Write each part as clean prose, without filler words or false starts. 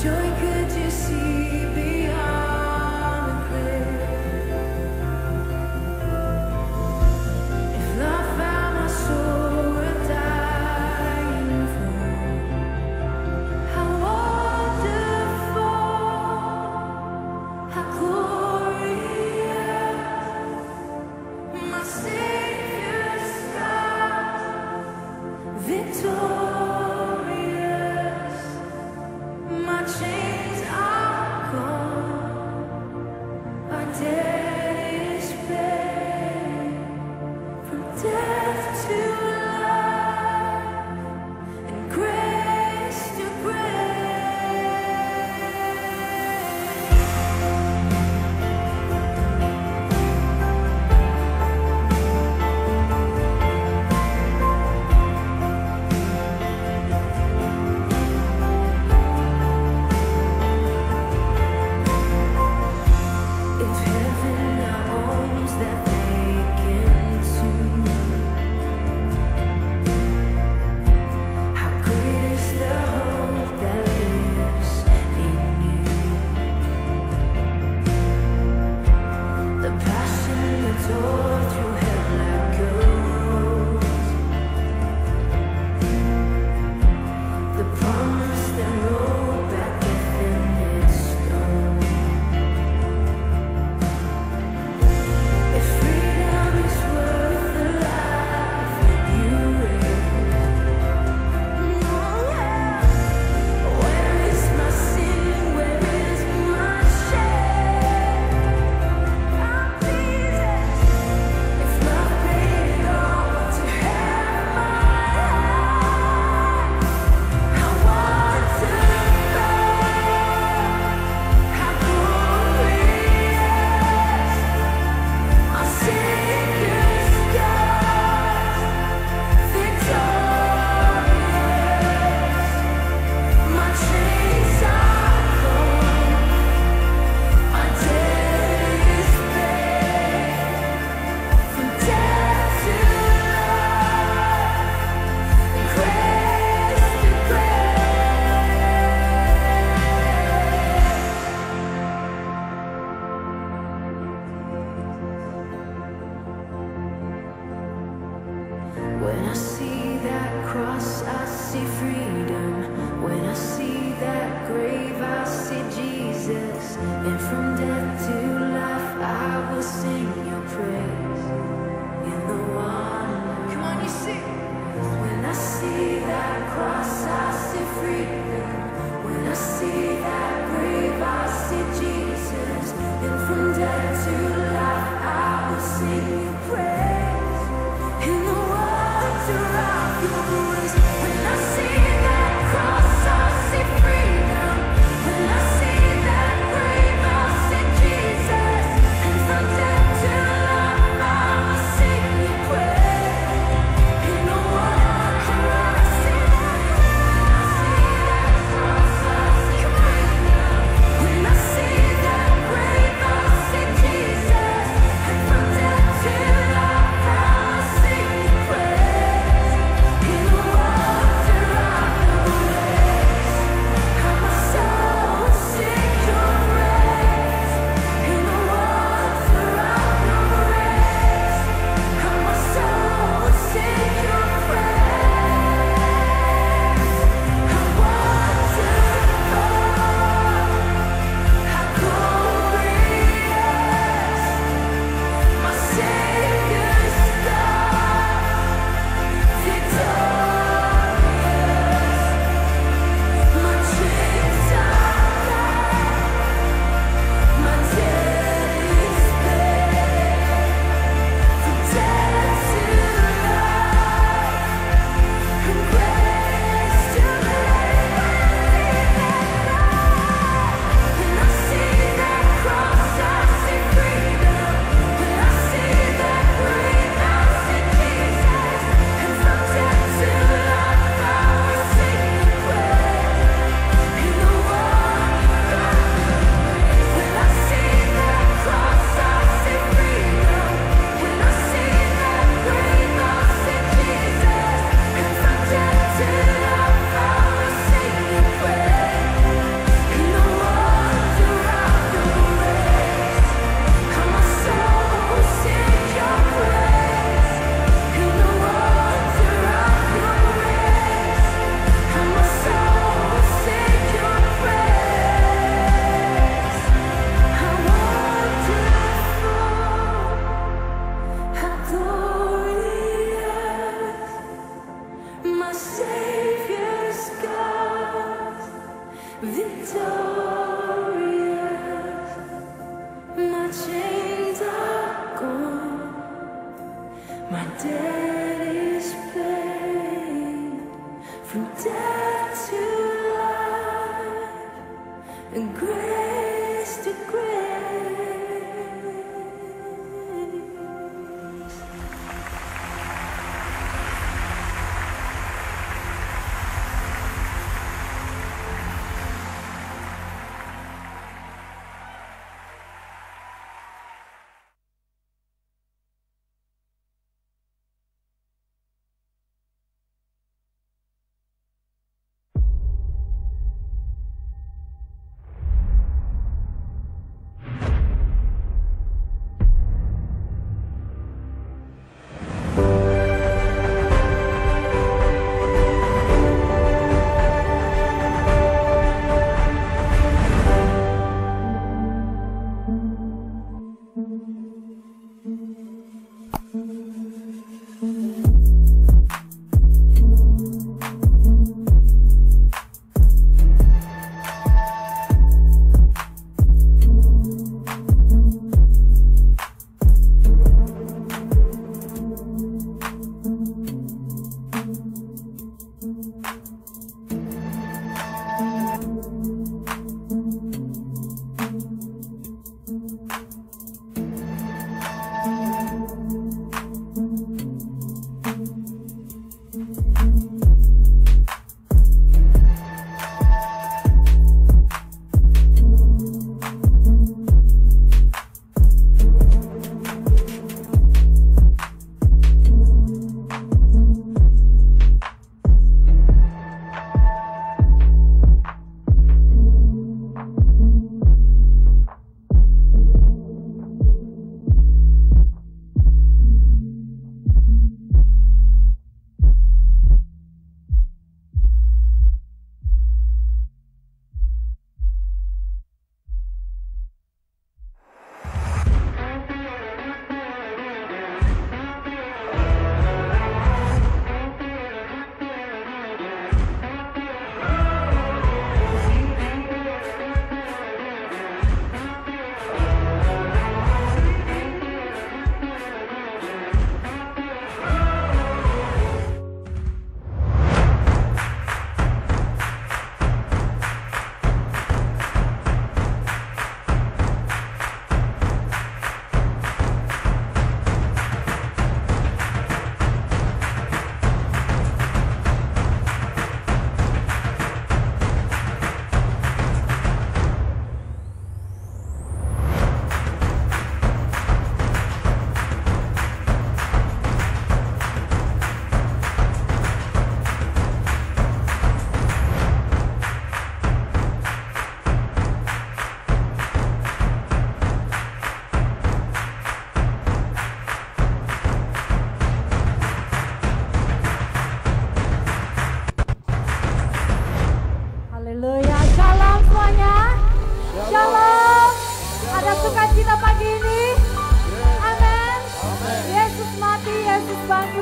joy could you see beyond the grave? If love found my soul worth dying for, how wonderful, how glorious, my Savior's God, victorious, my chain. dead is paid, from death to life, and grace to grace.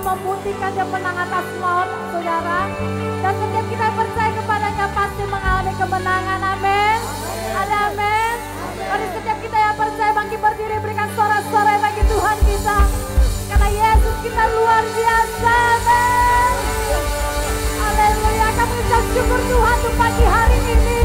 membuktikan dia menang atas maut, saudara. Dan setiap kita percaya kepadanya pasti mengalami kemenangan, amin. Ada amin. Mari setiap kita yang percaya bangkit berdiri, berikan suara-suara bagi Tuhan kita. Karena Yesus kita luar biasa, amin. Haleluya, kami ucap syukur Tuhan untuk pagi hari ini.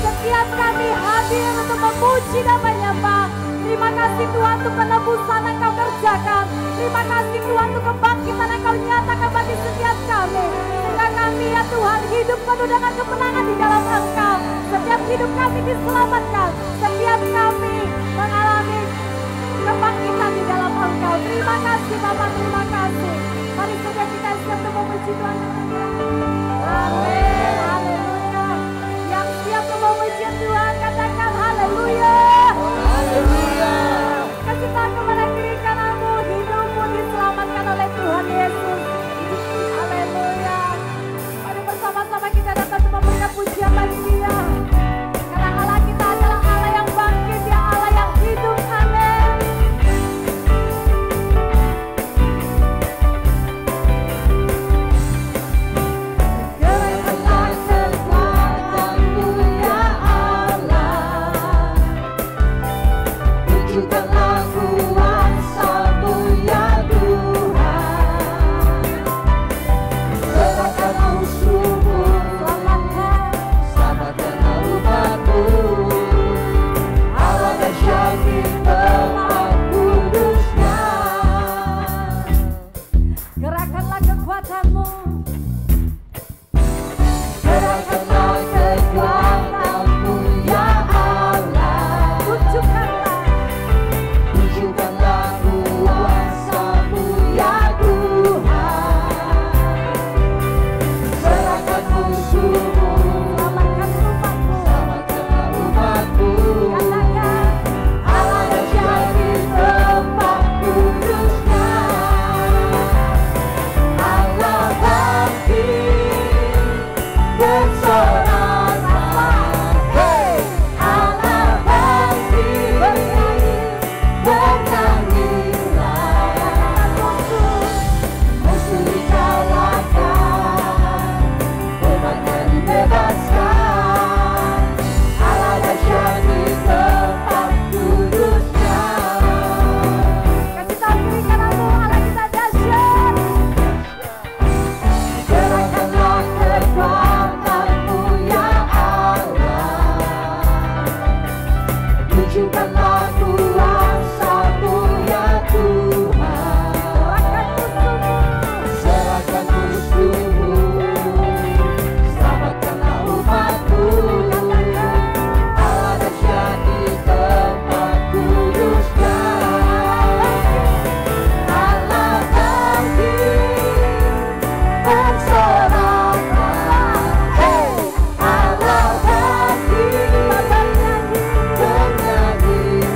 Setiap kami hadir untuk memuji namanya, Pak. Terima kasih Tuhan untuk penebusan yang Kau kerjakan. Terima kasih Tuhan untuk kebangkitan yang Kau nyatakan bagi setiap kami. Sehingga kami ya Tuhan hidup penuh dengan kemenangan di dalam Engkau. Setiap hidup kami diselamatkan. Setiap kami mengalami kebangkitan di dalam Engkau. Terima kasih Bapak, terima kasih. Mari saudara kita siap untuk memuji Tuhan. Amin, haleluya. Yang siap untuk memuji Tuhan katakan haleluya. Haleluya. Kasih Tuhan kepada diri kananmu, hidupmu diselamatkan oleh Tuhan Yesus. Haleluya. Mari bersama-sama kita dapat memberikan pujian bagi Dia. Karena Allah kita adalah Allah yang bangkit, Dia Allah yang hidup. Amin. Kekuatan kekuatanmu ya Allah. tunjukkanlah kuasa-Mu ya Tuhan. Serahkan musuh-Mu, selamatkanlah umat-Mu. Allah dahsyat di tempat kudus-Nya. Allah bangkit bersorak-sorak, hey, Allah bangkit bernyanyi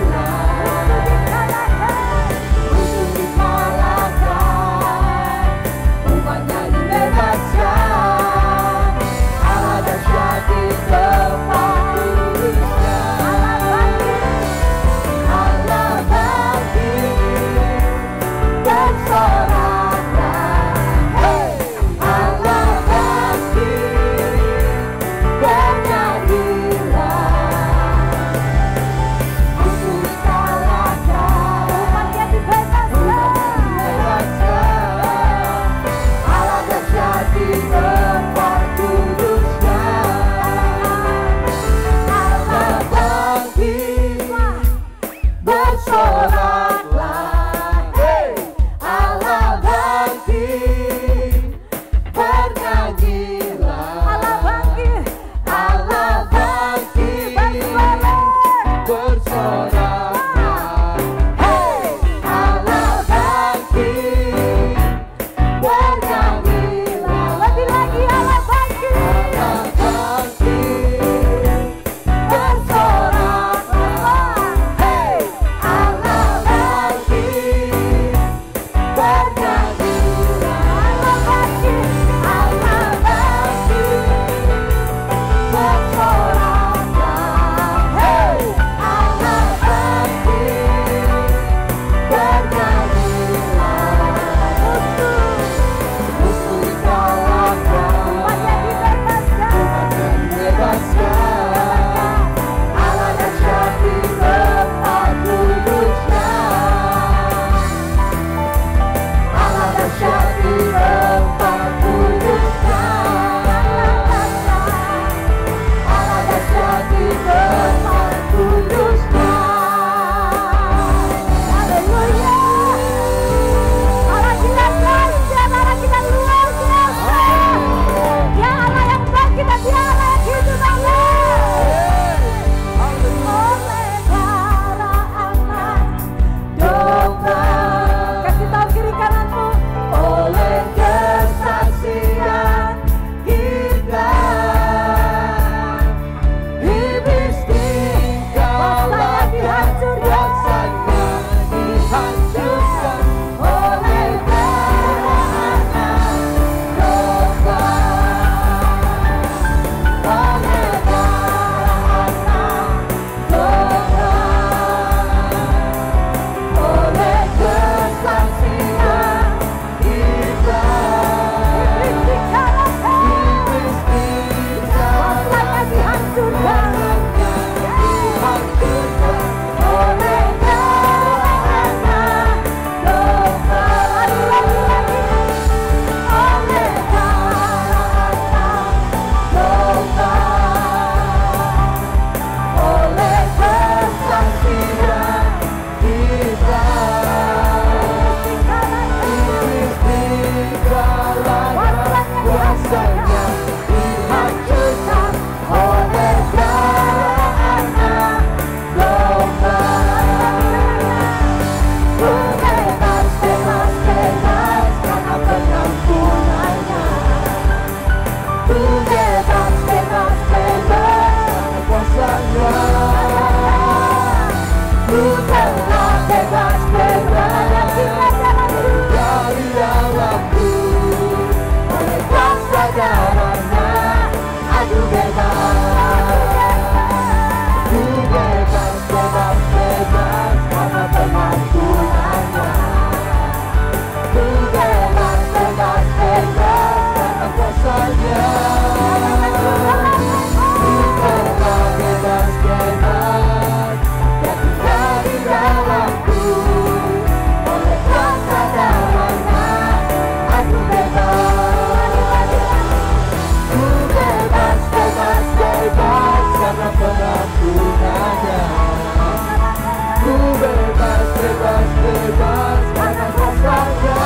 bebas, bebas karena kuasa-Nya.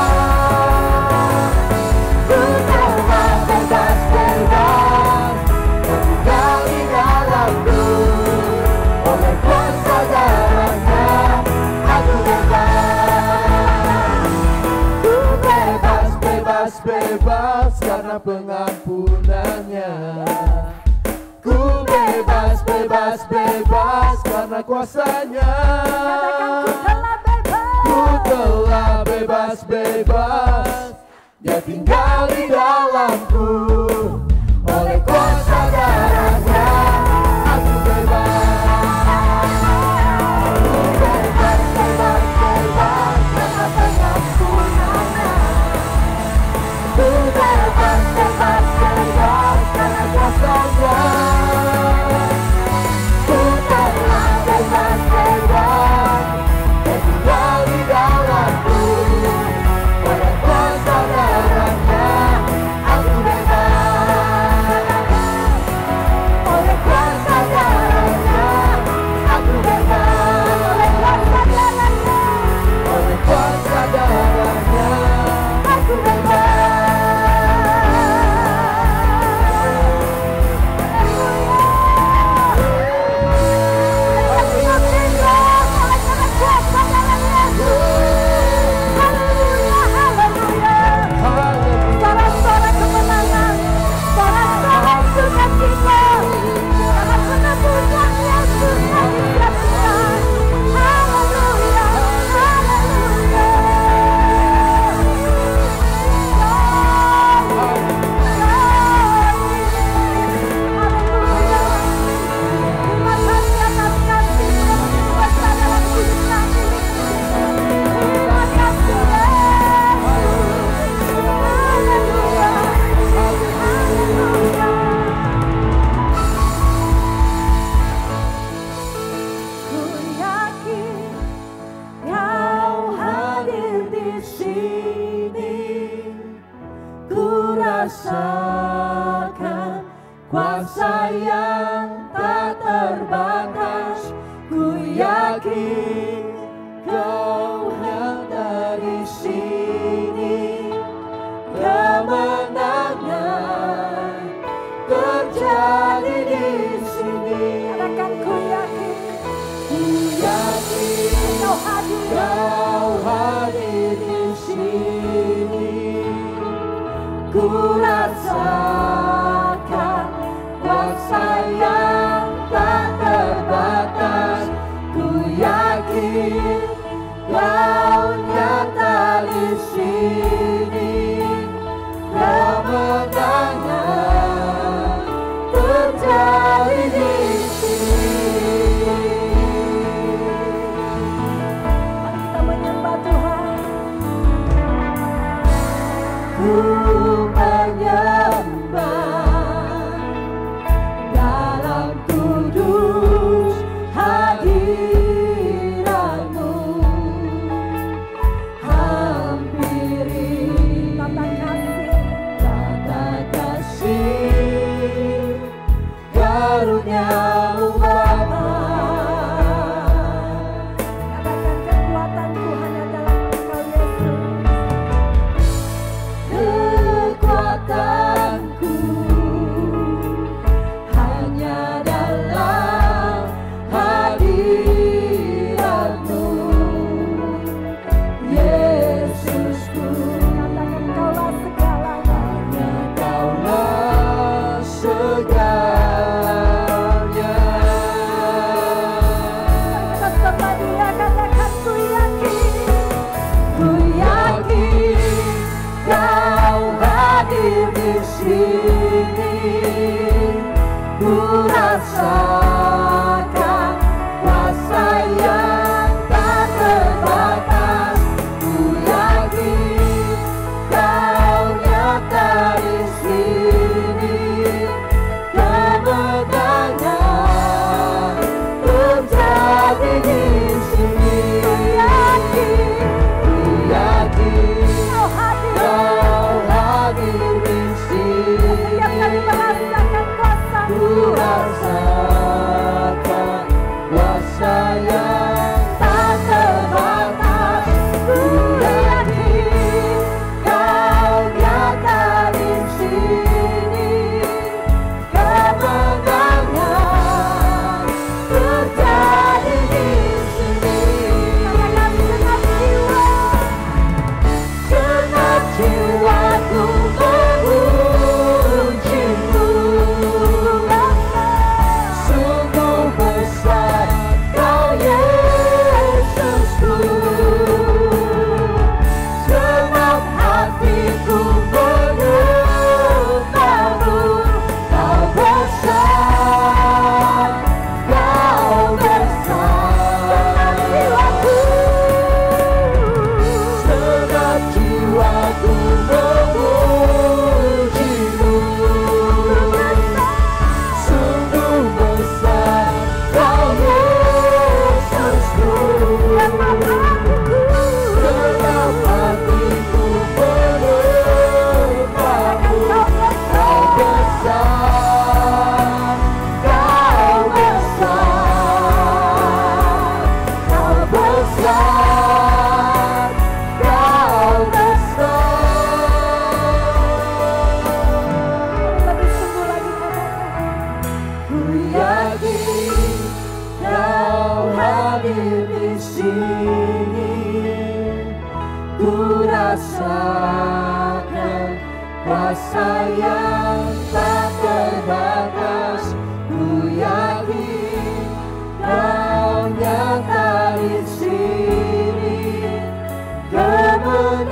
Ku telah bebas, bebas, tinggal di dalamku. Oleh kuasa darah-Nya, aku bebas. Ku bebas, bebas, bebas karena pengampunan-Nya. Ku bebas, bebas, bebas karena kuasa-Nya. Ku telah bebas, bebas, Dia tinggal di dalamku. Oleh kuasa darah-Nya, aku bebas. Ku bebas, bebas, bebas karena pengampunan-Nya. Ku bebas, bebas, bebas karena kuasa-Nya. Ku telah bebas, bebas, Dia tinggal di dalamku. Oleh kuasa darah-Nya, aku bebas. Oleh kuasa darah-Nya, aku bebas. Oleh kuasa darah-Nya, aku bebas. Rasakan kuasa yang tak terbatas. Ku yakin Kau ada di sini. Kemenangan terjadi di sini. Katakan ku yakin Kau hadir di sini. Ku rasakan kuasa yang tak terbatas. Ku yakin Kau nyata di sini. Kemenangan terjadi di sini. Mari kita menyembah Tuhan. Ku menyembah hadir di sini, ku rasakan kuasa yang tak terbatas. Ku yakin Kau nyata di sini, kemenangan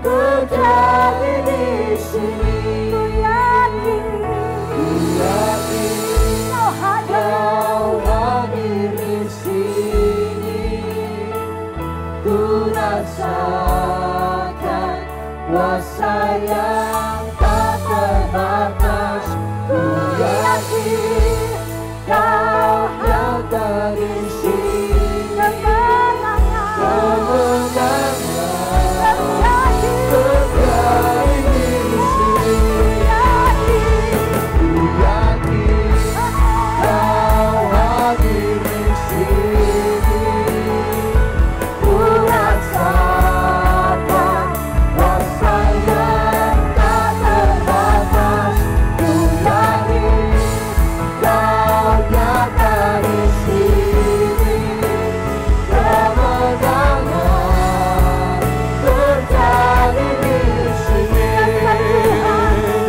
terjadi di sini. Ku yakin Kau hadir di sini, ku rasakan kuasa yang tak terbatas. Ku yakin Kau nyata di sini, kemenangan terjadi di sini. Ku yakin Kau hadir di sini, ku rasakan kuasa yang tak terbatas. Ku yakin Kau nyata di sini, kemenangan terjadi di sini.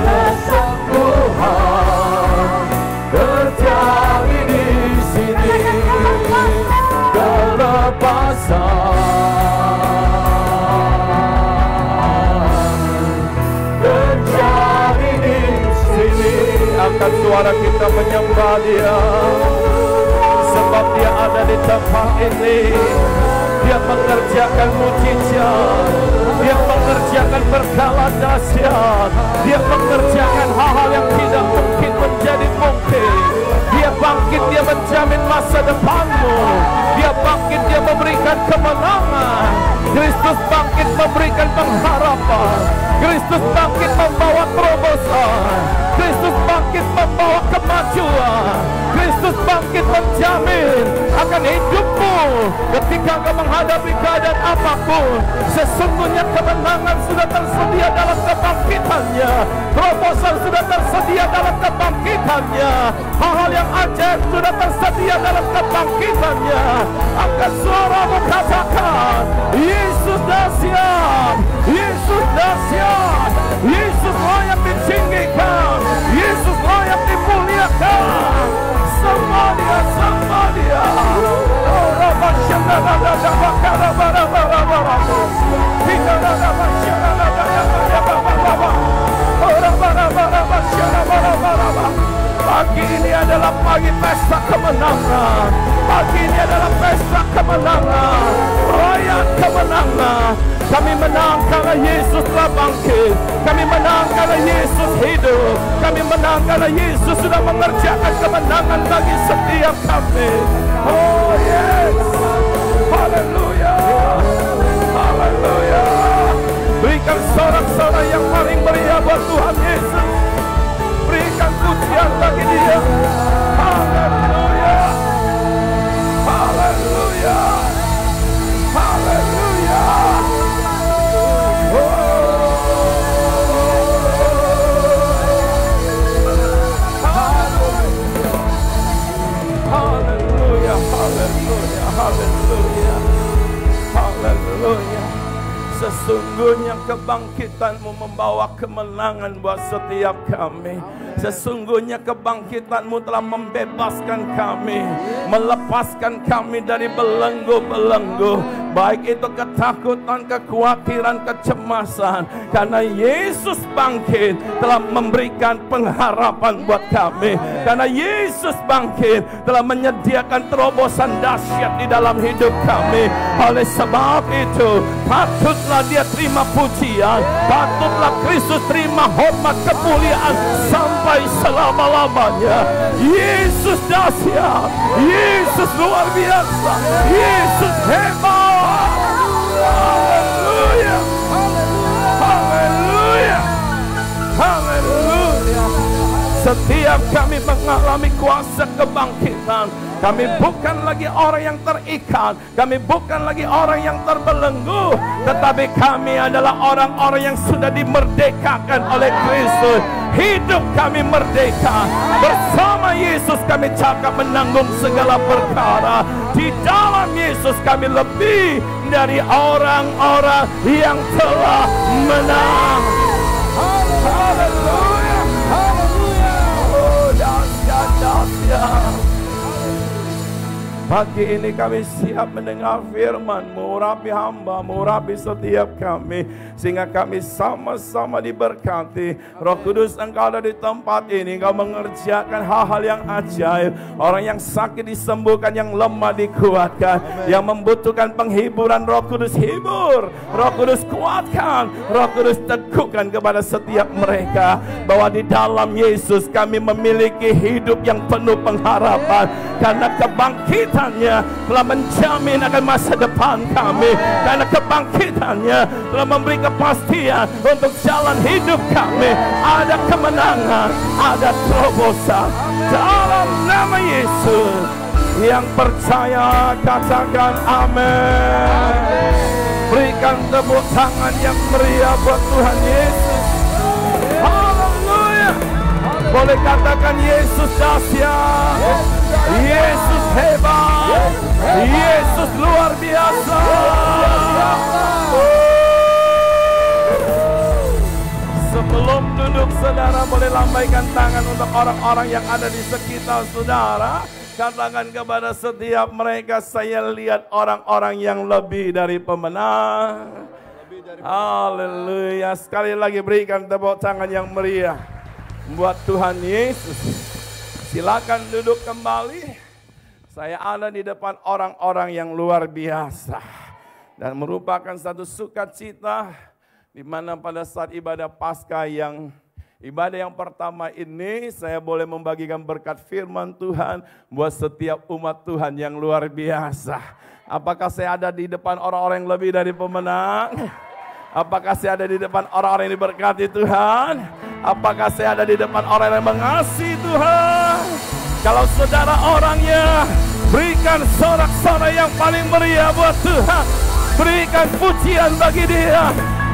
Kesembuhan terjadi di sini, kelepasan terjadi di sini. Angkat suara kita menyembah Dia, sebab Dia ada di tempat ini. Dia mengerjakan mujizat, Dia mengerjakan berkala dahsyat, Dia mengerjakan hal-hal yang tidak mungkin menjadi mungkin. Dia bangkit, Dia menjamin masa depanmu. Dia bangkit, Dia memberikan kemenangan. Kristus bangkit memberikan pengharapan. Kristus bangkit membawa terobosan. Kristus bangkit membawa kemajuan. Kristus bangkit menjamin akan hidupmu ketika kau menghadapi keadaan apapun. Sesungguhnya kemenangan sudah tersedia dalam kebangkitannya. Terobosan sudah tersedia dalam kebangkitannya. Hal-hal yang ajaib sudah tersedia dalam kebangkitannya. Angkat suaramu, katakan, Yesus dahsyat, Yesus dahsyat, Yesus layak ditinggikan, Yesus layak dimuliakan. Sembah Dia, sembah Dia. Pagi ini adalah pagi pesta kemenangan. Pagi ini adalah pesta kemenangan, perayaan kemenangan. Kami menang karena Yesus telah bangkit. Kami menang karena Yesus hidup. Kami menang karena Yesus sudah mengerjakan kemenangan bagi setiap kami. Oh yes, haleluya, haleluya. Berikan sorak-sorai yang paling meriah buat Tuhan Yesus. Berikan pujian bagi Dia. Haleluya, haleluya, haleluya. Haleluya, haleluya, haleluya, haleluya. Sesungguhnya kebangkitan-Mu membawa kemenangan buat setiap kami. Sesungguhnya kebangkitan-Mu telah membebaskan kami, melepaskan kami dari belenggu-belenggu, baik itu ketakutan, kekhawatiran, kecemasan. Karena Yesus bangkit telah memberikan pengharapan buat kami. Karena Yesus bangkit telah menyediakan terobosan dahsyat di dalam hidup kami. Oleh sebab itu, patutlah Dia terima pujian, patutlah Kristus terima hormat kemuliaan sampai selama-lamanya. Yesus dahsyat, Yesus luar biasa, Yesus hebat. Haleluya, haleluya, haleluya. Setiap kami mengalami kuasa kebangkitan, kami bukan lagi orang yang terikat, kami bukan lagi orang yang terbelenggu, tetapi kami adalah orang-orang yang sudah dimerdekakan oleh Kristus. Hidup kami merdeka. Bersama Yesus kami cakap menanggung segala perkara. Di dalam Yesus kami lebih dari orang-orang yang telah menang. Haleluya. Haleluya. Oh, dahsyat, dahsyat. Pagi ini kami siap mendengar firman-Mu, urapi hamba, urapi setiap kami, sehingga kami sama-sama diberkati. Roh Kudus, Engkau ada di tempat ini, Engkau mengerjakan hal-hal yang ajaib. Orang yang sakit disembuhkan, yang lemah dikuatkan, yang membutuhkan penghiburan, Roh Kudus hibur, Roh Kudus kuatkan, Roh Kudus teguhkan kepada setiap mereka, bahwa di dalam Yesus kami memiliki hidup yang penuh pengharapan, karena kebangkitannya telah menjamin akan masa depan kami, karena kebangkitannya telah memberi kepastian untuk jalan hidup kami. Ada kemenangan, ada terobosan dalam nama Yesus. Yang percaya katakan amin. Berikan tepuk tangan yang meriah buat Tuhan Yesus. Haleluya. Boleh katakan Yesus dahsyat, Yesus hebat, Yesus luar biasa. Sebelum duduk, saudara boleh lambaikan tangan untuk orang-orang yang ada di sekitar saudara. Katakan kepada setiap mereka, saya lihat orang-orang yang lebih dari pemenang. Haleluya. Sekali lagi berikan tepuk tangan yang meriah buat Tuhan Yesus. Silakan duduk kembali. Saya ada di depan orang-orang yang luar biasa, dan merupakan satu sukacita di mana pada saat ibadah Paskah ibadah yang pertama ini saya boleh membagikan berkat firman Tuhan buat setiap umat Tuhan yang luar biasa. Apakah saya ada di depan orang-orang yang lebih dari pemenang? Apakah saya ada di depan orang-orang yang diberkati Tuhan? Apakah saya ada di depan orang yang mengasihi Tuhan? Kalau saudara orangnya, berikan sorak-sorai yang paling meriah buat Tuhan. Berikan pujian bagi Dia.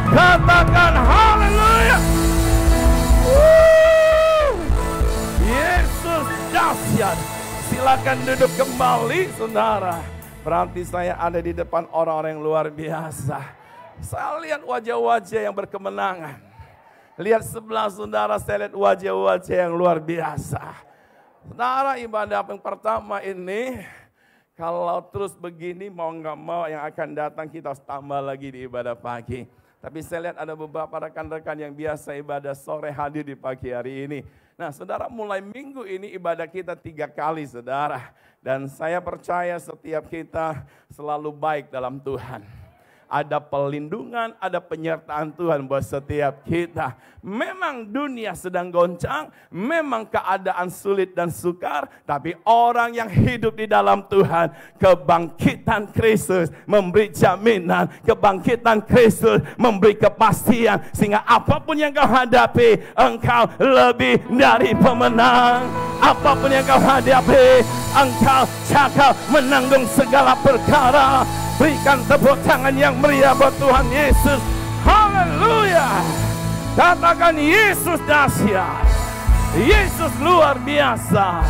Katakan haleluya. Yesus dahsyat. Silakan duduk kembali saudara. Berarti saya ada di depan orang-orang yang luar biasa. Saya lihat wajah-wajah yang berkemenangan. Lihat sebelah saudara, saya lihat wajah-wajah yang luar biasa. Saudara, ibadah yang pertama ini, kalau terus begini mau nggak mau yang akan datang kita harus tambah lagi di ibadah pagi. Tapi saya lihat ada beberapa rekan-rekan yang biasa ibadah sore hadir di pagi hari ini. Nah saudara, mulai minggu ini ibadah kita 3 kali saudara. Dan saya percaya setiap kita selalu baik dalam Tuhan. Ada pelindungan, ada penyertaan Tuhan buat setiap kita. Memang dunia sedang goncang, memang keadaan sulit dan sukar, tapi orang yang hidup di dalam Tuhan, kebangkitan Kristus memberi jaminan, kebangkitan Kristus memberi kepastian, sehingga apapun yang kau hadapi, engkau lebih dari pemenang. Apapun yang kau hadapi, engkau cakap menanggung segala perkara. Berikan tepuk tangan yang meriah buat Tuhan Yesus. Haleluya. Katakan Yesus dahsyat. Yesus luar biasa.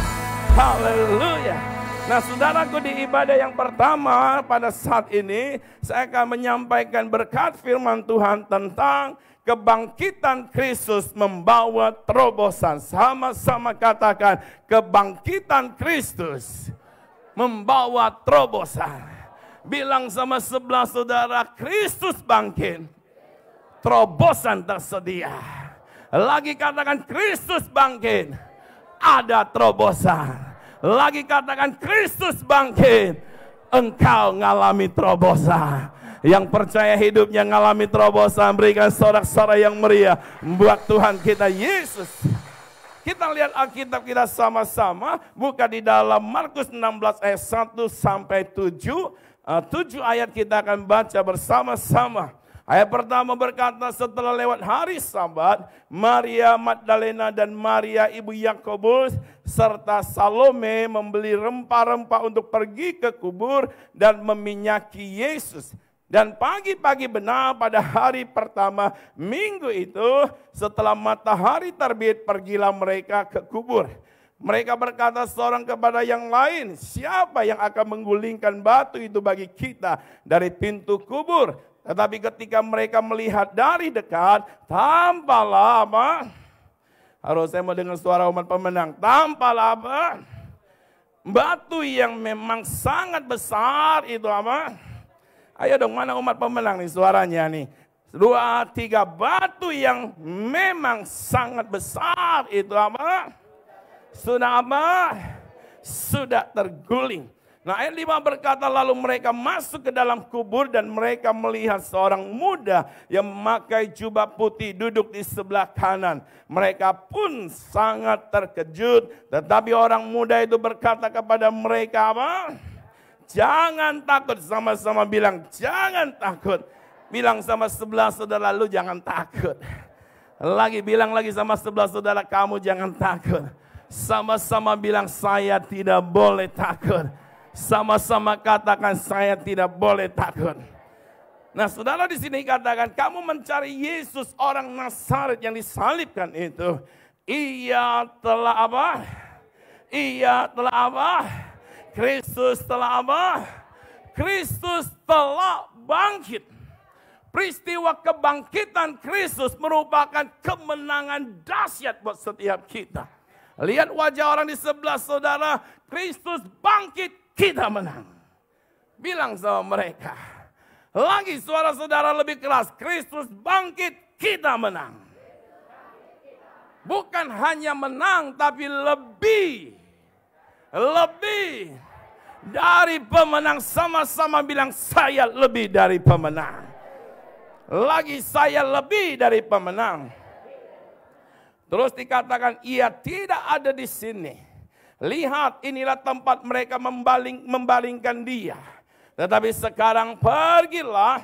Haleluya. Nah saudaraku, di ibadah yang pertama pada saat ini, saya akan menyampaikan berkat firman Tuhan tentang kebangkitan Kristus membawa terobosan. Sama-sama katakan, kebangkitan Kristus membawa terobosan. Bilang sama sebelah saudara, Kristus bangkit, terobosan tersedia. Lagi katakan Kristus bangkit, ada terobosan. Lagi katakan Kristus bangkit, engkau ngalami terobosan. Yang percaya hidupnya ngalami terobosan, berikan sorak-sorai yang meriah buat Tuhan kita Yesus. Kita lihat Alkitab kita sama-sama, buka di dalam Markus 16 ayat 1 sampai 7. 7 ayat kita akan baca bersama-sama. Ayat pertama berkata, setelah lewat hari Sabat, Maria Magdalena dan Maria ibu Yakobus serta Salome membeli rempah-rempah untuk pergi ke kubur dan meminyaki Yesus. Dan pagi-pagi benar pada hari pertama minggu itu, setelah matahari terbit, pergilah mereka ke kubur. Mereka berkata seorang kepada yang lain, siapa yang akan menggulingkan batu itu bagi kita dari pintu kubur? Tetapi ketika mereka melihat dari dekat, tampaklah apa? Harus saya mau dengar suara umat pemenang. Tampaklah apa? Batu yang memang sangat besar itu apa? Ayo dong, mana umat pemenang nih suaranya nih? 2, 3, batu yang memang sangat besar itu apa? Sudah apa? Sudah terguling. Nah ayat 5 berkata, lalu mereka masuk ke dalam kubur dan mereka melihat seorang muda yang memakai jubah putih duduk di sebelah kanan. Mereka pun sangat terkejut, tetapi orang muda itu berkata kepada mereka apa? Jangan takut, sama-sama bilang jangan takut. Bilang sama sebelah saudara lu jangan takut. Lagi bilang lagi sama sebelah saudara kamu jangan takut. Sama-sama bilang saya tidak boleh takut. Sama-sama katakan saya tidak boleh takut. Nah, saudara di sini katakan kamu mencari Yesus orang Nazaret yang disalibkan itu. Ia telah apa? Ia telah apa? Kristus telah apa? Kristus telah bangkit. Peristiwa kebangkitan Kristus merupakan kemenangan dahsyat buat setiap kita. Lihat wajah orang di sebelah saudara, Kristus bangkit, kita menang. Bilang sama mereka. Lagi suara saudara lebih keras, Kristus bangkit, kita menang. Bukan hanya menang, tapi lebih dari pemenang. Sama-sama bilang saya lebih dari pemenang. Lagi saya lebih dari pemenang. Terus dikatakan ia tidak ada di sini. Lihat inilah tempat mereka membalingkan dia. Tetapi sekarang pergilah,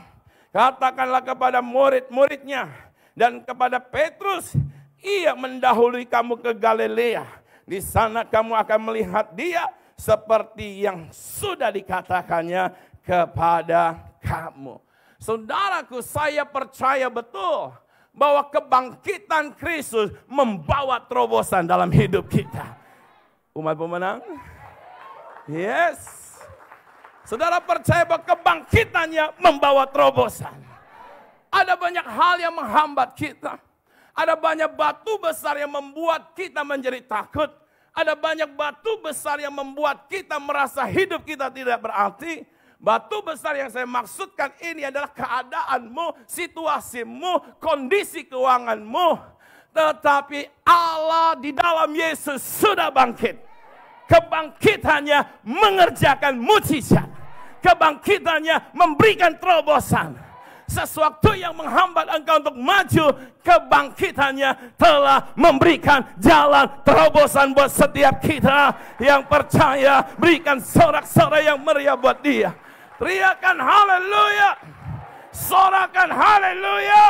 katakanlah kepada murid-muridnya dan kepada Petrus, ia mendahului kamu ke Galilea. Di sana kamu akan melihat dia seperti yang sudah dikatakannya kepada kamu. Saudaraku, saya percaya betul bahwa kebangkitan Kristus membawa terobosan dalam hidup kita. Umat pemenang? Yes. Saudara percaya bahwa kebangkitannya membawa terobosan. Ada banyak hal yang menghambat kita. Ada banyak batu besar yang membuat kita menjadi takut. Ada banyak batu besar yang membuat kita merasa hidup kita tidak berarti. Batu besar yang saya maksudkan ini adalah keadaanmu, situasimu, kondisi keuanganmu. Tetapi Allah di dalam Yesus sudah bangkit. Kebangkitannya mengerjakan mujizat. Kebangkitannya memberikan terobosan. Sesuatu yang menghambat engkau untuk maju, kebangkitannya telah memberikan jalan terobosan buat setiap kita yang percaya. Berikan sorak-sorai yang meriah buat dia. Teriakan haleluya. Sorakan haleluya.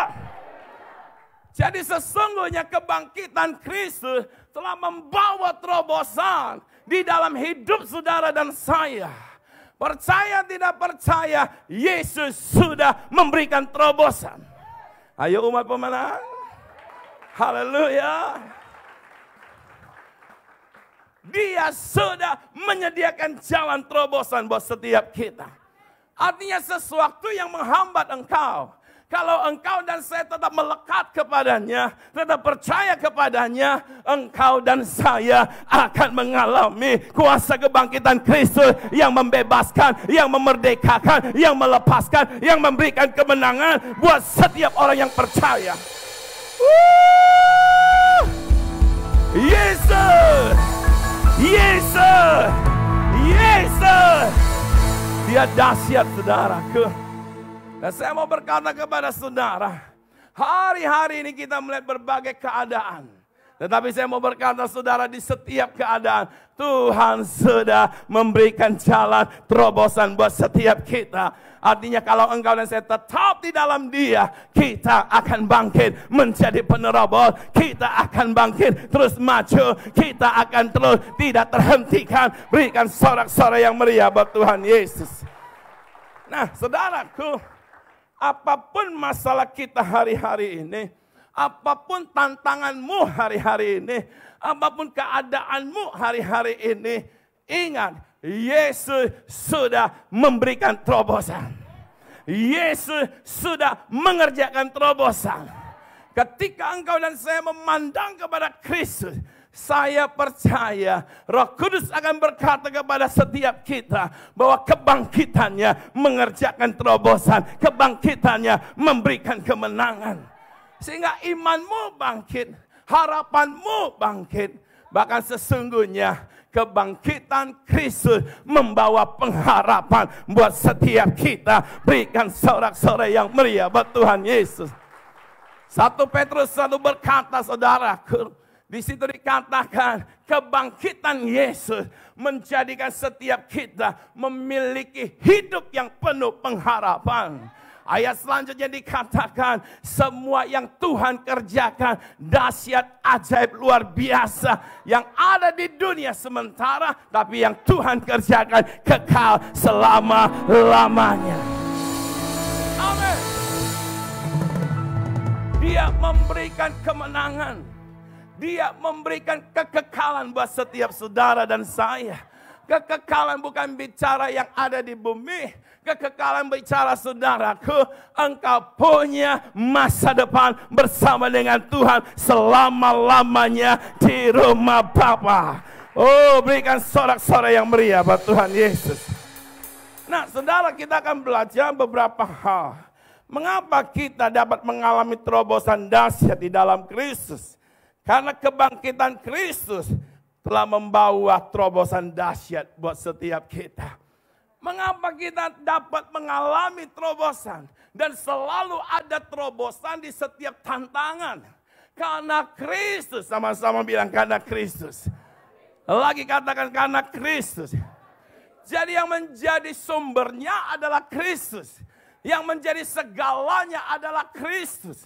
Jadi sesungguhnya kebangkitan Kristus telah membawa terobosan di dalam hidup saudara dan saya. Percaya tidak percaya, Yesus sudah memberikan terobosan. Ayo umat pemenang. Haleluya. Dia sudah menyediakan jalan terobosan buat setiap kita. Artinya sesuatu yang menghambat engkau. Kalau engkau dan saya tetap melekat kepadanya, tetap percaya kepadanya, engkau dan saya akan mengalami kuasa kebangkitan Kristus yang membebaskan, yang memerdekakan, yang melepaskan, yang memberikan kemenangan buat setiap orang yang percaya. Yesus, Yesus, Yesus. Dia dahsyat saudaraku. Dan saya mau berkata kepada saudara, hari-hari ini kita melihat berbagai keadaan. Tetapi saya mau berkata saudara, di setiap keadaan Tuhan sudah memberikan jalan terobosan buat setiap kita. Artinya kalau engkau dan saya tetap di dalam Dia, kita akan bangkit menjadi penerobos. Kita akan bangkit terus maju. Kita akan terus tidak terhentikan. Berikan sorak-sorai yang meriah buat Tuhan Yesus. Nah saudaraku, apapun masalah kita hari-hari ini, apapun tantanganmu hari-hari ini, apapun keadaanmu hari-hari ini, ingat, Yesus sudah memberikan terobosan. Yesus sudah mengerjakan terobosan. Ketika engkau dan saya memandang kepada Kristus, saya percaya Roh Kudus akan berkata kepada setiap kita bahwa kebangkitannya mengerjakan terobosan, kebangkitannya memberikan kemenangan. Sehingga imanmu bangkit, harapanmu bangkit. Bahkan sesungguhnya kebangkitan Kristus membawa pengharapan buat setiap kita. Berikan sorak-sorai yang meriah buat Tuhan Yesus. 1 Petrus 1 berkata, saudaraku, di situ dikatakan kebangkitan Yesus menjadikan setiap kita memiliki hidup yang penuh pengharapan. Ayat selanjutnya dikatakan semua yang Tuhan kerjakan dahsyat, ajaib, luar biasa yang ada di dunia sementara, tapi yang Tuhan kerjakan kekal selama-lamanya. Amin. Dia memberikan kemenangan. Dia memberikan kekekalan buat setiap saudara dan saya. Kekekalan bukan bicara yang ada di bumi. Kekekalan bicara saudaraku, engkau punya masa depan bersama dengan Tuhan selama-lamanya di rumah Bapa. Oh, berikan sorak-sorai yang meriah buat Tuhan Yesus. Nah, saudara, kita akan belajar beberapa hal. Mengapa kita dapat mengalami terobosan dahsyat di dalam Kristus? Karena kebangkitan Kristus telah membawa terobosan dahsyat buat setiap kita. Mengapa kita dapat mengalami terobosan? Dan selalu ada terobosan di setiap tantangan. Karena Kristus, sama-sama bilang karena Kristus. Lagi katakan karena Kristus. Jadi yang menjadi sumbernya adalah Kristus. Yang menjadi segalanya adalah Kristus.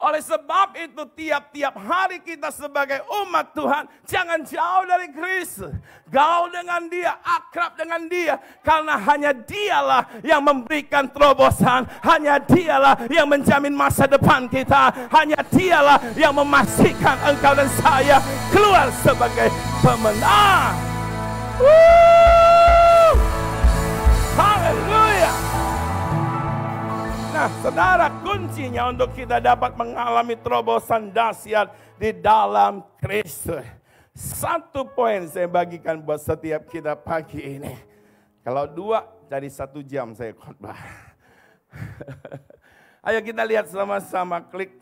Oleh sebab itu tiap-tiap hari kita sebagai umat Tuhan jangan jauh dari Kristus. Gaul dengan Dia, akrab dengan Dia. Karena hanya Dialah yang memberikan terobosan. Hanya Dialah yang menjamin masa depan kita. Hanya Dialah yang memastikan engkau dan saya keluar sebagai pemenang. Haleluya. Nah, saudara, kuncinya untuk kita dapat mengalami terobosan dahsyat di dalam Kristus. Satu poin saya bagikan buat setiap kita pagi ini. Kalau 2, jadi 1 jam saya khotbah. Ayo kita lihat sama-sama, klik.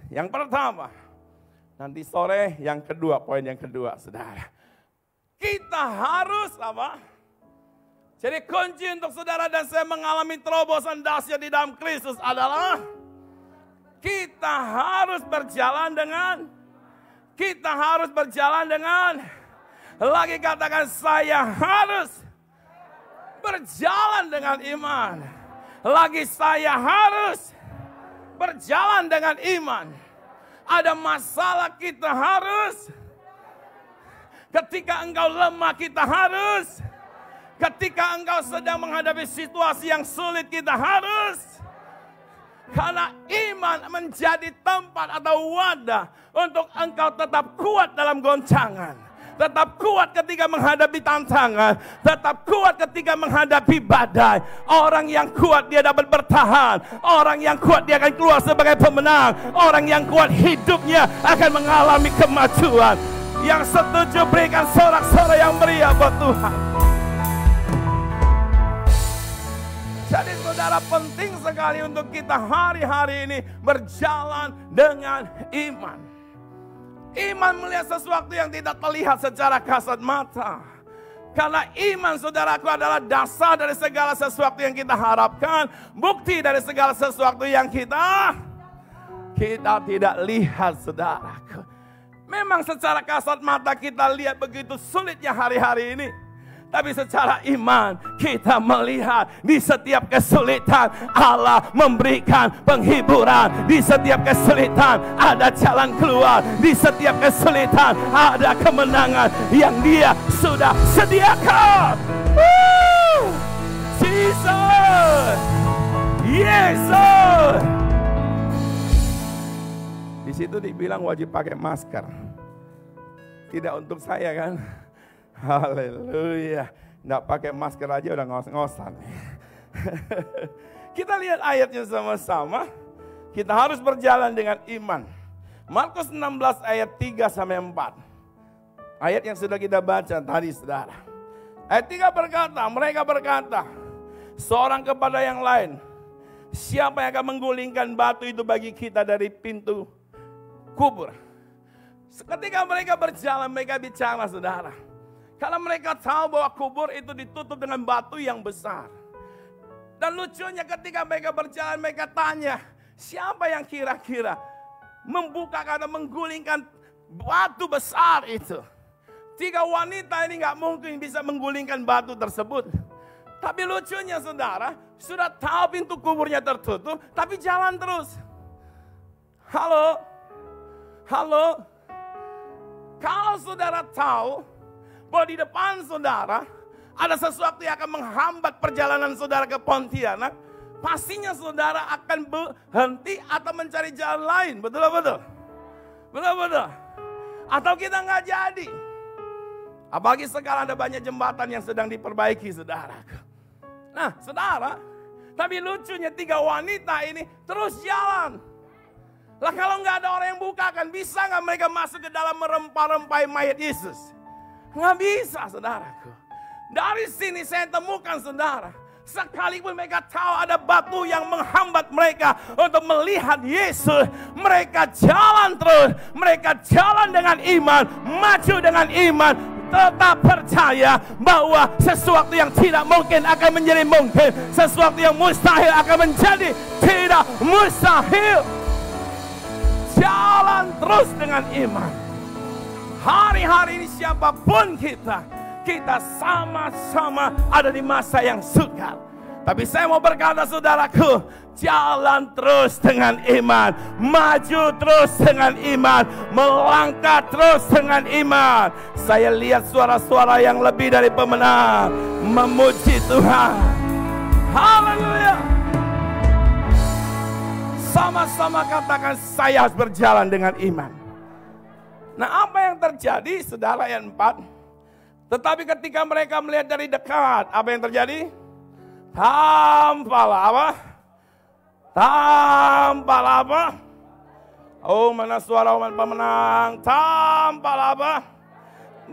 Yang pertama, nanti sore yang kedua, poin yang kedua, saudara. Kita harus apa? Jadi kunci untuk saudara dan saya mengalami terobosan dahsyat di dalam Kristus adalah kita harus berjalan dengan, lagi katakan saya harus berjalan dengan iman. Lagi saya harus berjalan dengan iman. Ada masalah kita harus, ketika engkau lemah kita harus, ketika engkau sedang menghadapi situasi yang sulit kita harus. Karena iman menjadi tempat atau wadah untuk engkau tetap kuat dalam goncangan. Tetap kuat ketika menghadapi tantangan. Tetap kuat ketika menghadapi badai. Orang yang kuat dia dapat bertahan. Orang yang kuat dia akan keluar sebagai pemenang. Orang yang kuat hidupnya akan mengalami kemajuan. Yang setuju berikan sorak-sorai yang meriah buat Tuhan. Jadi saudara, penting sekali untuk kita hari-hari ini berjalan dengan iman. Iman melihat sesuatu yang tidak terlihat secara kasat mata. Karena iman saudaraku adalah dasar dari segala sesuatu yang kita harapkan. Bukti dari segala sesuatu yang kita tidak lihat saudaraku. Memang secara kasat mata kita lihat begitu sulitnya hari-hari ini. Tapi secara iman kita melihat di setiap kesulitan Allah memberikan penghiburan. Di setiap kesulitan ada jalan keluar. Di setiap kesulitan ada kemenangan yang Dia sudah sediakan. Woo! Jesus! Yesus! Di situ dibilang wajib pakai masker. Tidak untuk saya kan? Haleluya. Nggak pakai masker aja udah ngos-ngosan. Kita lihat ayatnya sama-sama. Kita harus berjalan dengan iman. Markus 16 ayat 3-4. Ayat yang sudah kita baca tadi, saudara. Ayat 3 berkata, mereka berkata, seorang kepada yang lain, siapa yang akan menggulingkan batu itu bagi kita dari pintu kubur? Ketika mereka berjalan, mereka bicara, saudara. Karena mereka tahu bahwa kubur itu ditutup dengan batu yang besar. Dan lucunya ketika mereka berjalan, mereka tanya, siapa yang kira-kira membuka atau menggulingkan batu besar itu? 3 wanita ini gak mungkin bisa menggulingkan batu tersebut. Tapi lucunya, saudara, sudah tahu pintu kuburnya tertutup, tapi jalan terus. Halo? Halo? Kalau saudara tahu bahwa di depan saudara ada sesuatu yang akan menghambat perjalanan saudara ke Pontianak, pastinya saudara akan berhenti atau mencari jalan lain. Betul-betul? Betul-betul? Atau kita nggak jadi? Apalagi sekarang ada banyak jembatan yang sedang diperbaiki, saudara. Nah, saudara, tapi lucunya 3 wanita ini terus jalan. Lah kalau nggak ada orang yang bukakan, bisa nggak mereka masuk ke dalam merempah-rempai mayat Yesus? Nggak bisa, saudaraku. Dari sini saya temukan, saudara, sekalipun mereka tahu ada batu yang menghambat mereka untuk melihat Yesus, mereka jalan terus, mereka jalan dengan iman, maju dengan iman, tetap percaya bahwa sesuatu yang tidak mungkin akan menjadi mungkin, sesuatu yang mustahil akan menjadi tidak mustahil. Jalan terus dengan iman. Hari-hari ini siapapun kita sama-sama ada di masa yang sukar. Tapi saya mau berkata, saudaraku, jalan terus dengan iman, maju terus dengan iman, melangkah terus dengan iman. Saya lihat suara-suara yang lebih dari pemenang memuji Tuhan. Haleluya. Sama-sama katakan, saya harus berjalan dengan iman. Nah, apa yang terjadi, saudara? Ayat 4. Tetapi ketika mereka melihat dari dekat, apa yang terjadi? Tampaklah apa? Tampaklah apa? Oh, mana suara umat pemenang? Tampaklah apa?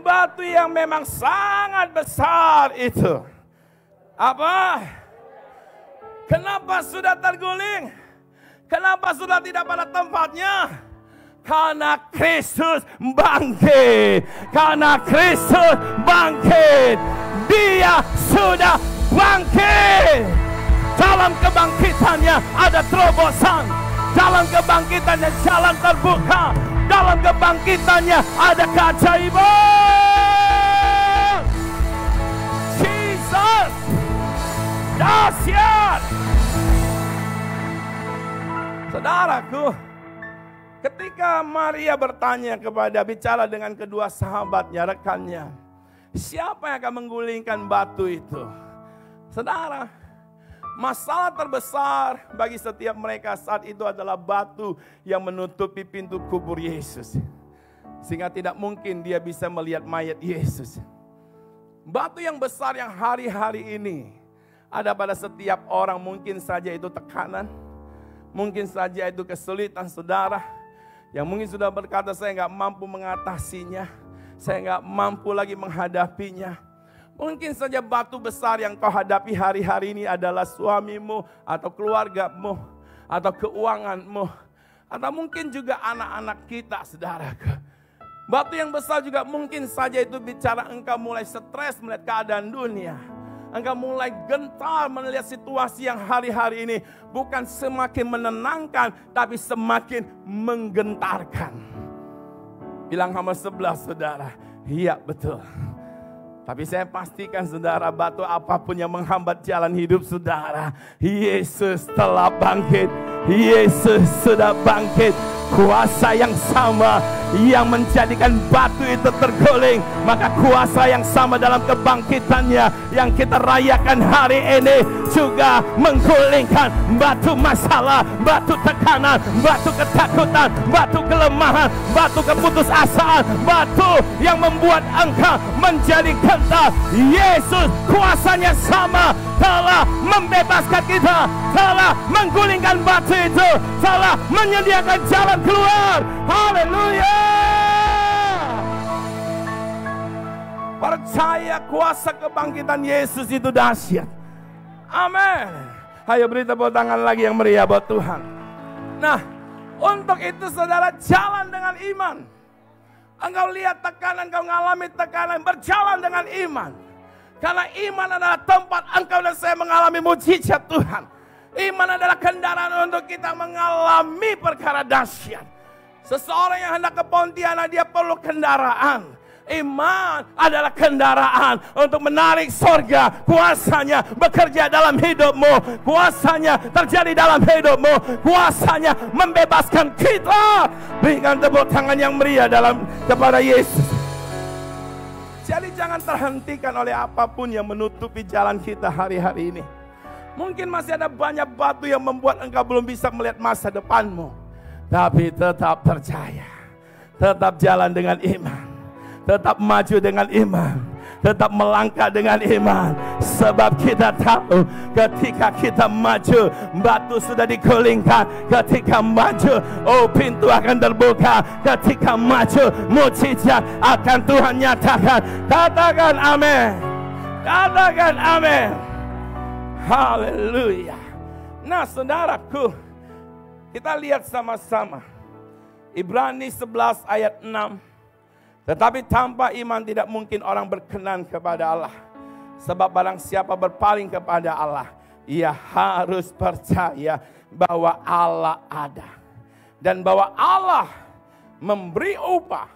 Batu yang memang sangat besar itu. Apa? Kenapa sudah terguling? Kenapa sudah tidak pada tempatnya? Karena Kristus bangkit. Karena Kristus bangkit. Dia sudah bangkit. Dalam kebangkitannya ada terobosan. Dalam kebangkitannya jalan terbuka. Dalam kebangkitannya ada keajaiban. Jesus, dahsyat. Saudaraku, ketika Maria bertanya bicara dengan kedua sahabatnya, rekannya, siapa yang akan menggulingkan batu itu? Saudara, masalah terbesar bagi setiap mereka saat itu adalah batu yang menutupi pintu kubur Yesus. Sehingga tidak mungkin dia bisa melihat mayat Yesus. Batu yang besar yang hari-hari ini ada pada setiap orang, mungkin saja itu tekanan. Mungkin saja itu kesulitan, saudara. Yang mungkin sudah berkata, saya nggak mampu mengatasinya. Saya nggak mampu lagi menghadapinya. Mungkin saja batu besar yang kau hadapi hari-hari ini adalah suamimu, atau keluargamu, atau keuanganmu. Atau mungkin juga anak-anak kita, saudara. Batu yang besar juga mungkin saja itu bicara engkau mulai stres melihat keadaan dunia. Engkau mulai gentar melihat situasi yang hari-hari ini bukan semakin menenangkan, tapi semakin menggentarkan. Bilang sama sebelah saudara, iya betul. Tapi saya pastikan saudara, batu apapun yang menghambat jalan hidup saudara, Yesus telah bangkit. Yesus sudah bangkit. Kuasa yang sama yang menjadikan batu itu terguling, maka kuasa yang sama dalam kebangkitannya yang kita rayakan hari ini juga menggulingkan batu masalah, batu tekanan, batu ketakutan, batu kelemahan, batu keputusasaan, batu yang membuat engkau menjadi kental. Yesus kuasanya sama, telah membebaskan kita, telah menggulingkan batu itu, telah menyediakan jalan keluar. Haleluya. Percaya kuasa kebangkitan Yesus itu dahsyat. Amin. Ayo beri tepuk tangan lagi yang meriah buat Tuhan. Nah, untuk itu saudara jalan dengan iman. Engkau lihat tekanan, engkau mengalami tekanan, berjalan dengan iman. Karena iman adalah tempat engkau dan saya mengalami mujizat Tuhan. Iman adalah kendaraan untuk kita mengalami perkara dahsyat. Seseorang yang hendak ke Pontianak, dia perlu kendaraan. Iman adalah kendaraan untuk menarik surga. Kuasanya bekerja dalam hidupmu. Kuasanya terjadi dalam hidupmu. Kuasanya membebaskan kita. Berikan tepuk tangan yang meriah kepada Yesus. Jadi jangan terhentikan oleh apapun yang menutupi jalan kita hari-hari ini. Mungkin masih ada banyak batu yang membuat engkau belum bisa melihat masa depanmu. Tapi tetap percaya. Tetap jalan dengan iman. Tetap maju dengan iman. Tetap melangkah dengan iman. Sebab kita tahu ketika kita maju, batu sudah digulingkan. Ketika maju, oh pintu akan terbuka. Ketika maju, mujizat akan Tuhan nyatakan. Katakan amin. Katakan amin. Haleluya. Nah saudaraku, kita lihat sama-sama Ibrani 11 ayat 6. Tetapi tanpa iman tidak mungkin orang berkenan kepada Allah. Sebab barang siapa berpaling kepada Allah, ia harus percaya bahwa Allah ada. Dan bahwa Allah memberi upah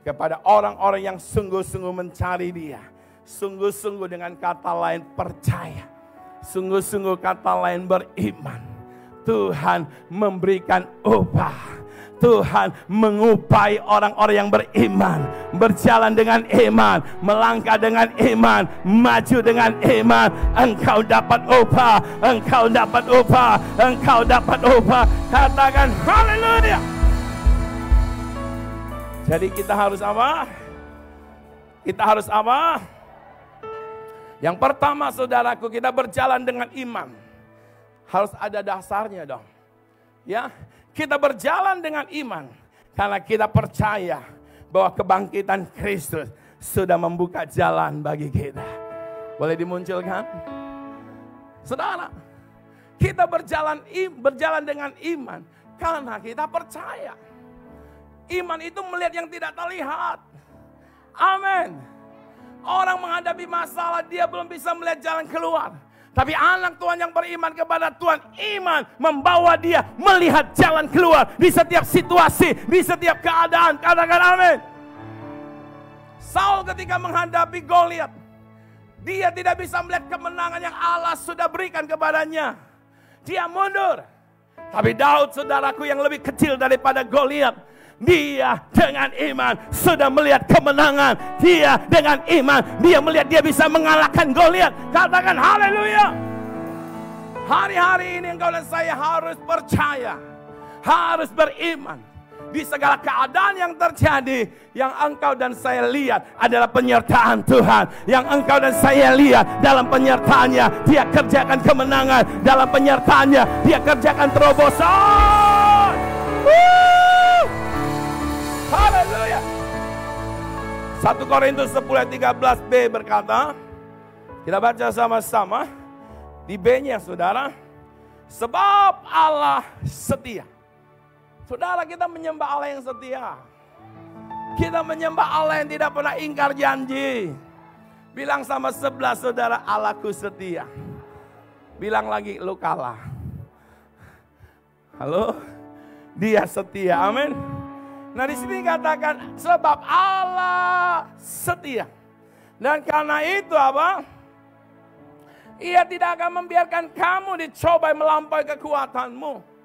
kepada orang-orang yang sungguh-sungguh mencari Dia. Sungguh-sungguh dengan kata lain percaya. Sungguh-sungguh kata lain beriman. Tuhan memberikan upah. Tuhan mengupai orang-orang yang beriman. Berjalan dengan iman. Melangkah dengan iman. Maju dengan iman. Engkau dapat upah. Engkau dapat upah. Engkau dapat upah. Katakan haleluya. Jadi kita harus apa? Kita harus apa? Yang pertama saudaraku, kita berjalan dengan iman. Harus ada dasarnya dong. Ya, kita berjalan dengan iman karena kita percaya bahwa kebangkitan Kristus sudah membuka jalan bagi kita. Boleh dimunculkan? Saudara, kita berjalan dengan iman karena kita percaya. Iman itu melihat yang tidak terlihat. Amin. Orang menghadapi masalah, dia belum bisa melihat jalan keluar. Tapi anak Tuhan yang beriman kepada Tuhan, iman membawa dia melihat jalan keluar di setiap situasi, di setiap keadaan. Katakan amin. Saul ketika menghadapi Goliat, dia tidak bisa melihat kemenangan yang Allah sudah berikan kepadanya. Dia mundur. Tapi Daud, saudaraku, yang lebih kecil daripada Goliat, dia dengan iman sudah melihat kemenangan. Dia dengan iman, dia melihat dia bisa mengalahkan Goliat. Katakan haleluya. Hari-hari ini engkau dan saya harus percaya, harus beriman. Di segala keadaan yang terjadi, yang engkau dan saya lihat adalah penyertaan Tuhan. Yang engkau dan saya lihat dalam penyertaannya, dia kerjakan kemenangan. Dalam penyertaannya, dia kerjakan terobosan. Haleluya. 1 Korintus 10 ayat 13b berkata, kita baca sama-sama di B-nya saudara. Sebab Allah setia. Saudara, kita menyembah Allah yang setia. Kita menyembah Allah yang tidak pernah ingkar janji. Bilang sama sebelah saudara, Allahku setia. Bilang lagi, lu kalah. Halo? Dia setia, amin. Nah di sini katakan sebab Allah setia. Dan karena itu apa? Ia tidak akan membiarkan kamu dicobai melampaui kekuatanmu.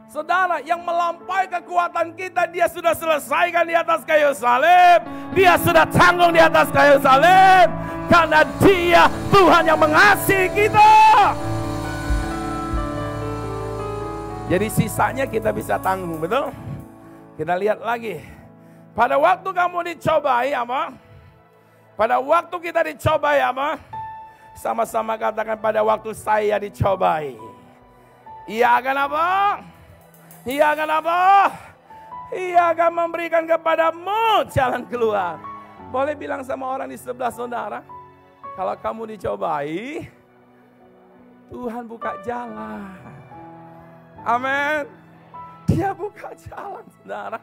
Saudara, yang melampaui kekuatan kita, Dia sudah selesaikan di atas kayu salib. Dia sudah tanggung di atas kayu salib. Karena Dia Tuhan yang mengasihi kita. Jadi sisanya kita bisa tanggung, betul? Kita lihat lagi. Pada waktu kamu dicobai apa? Pada waktu kita dicobai apa? Sama-sama katakan, pada waktu saya dicobai. Ia akan apa? Ia akan apa? Ia akan memberikan kepadamu jalan keluar. Boleh bilang sama orang di sebelah saudara, kalau kamu dicobai, Tuhan buka jalan. Amin. Dia buka jalan, saudara.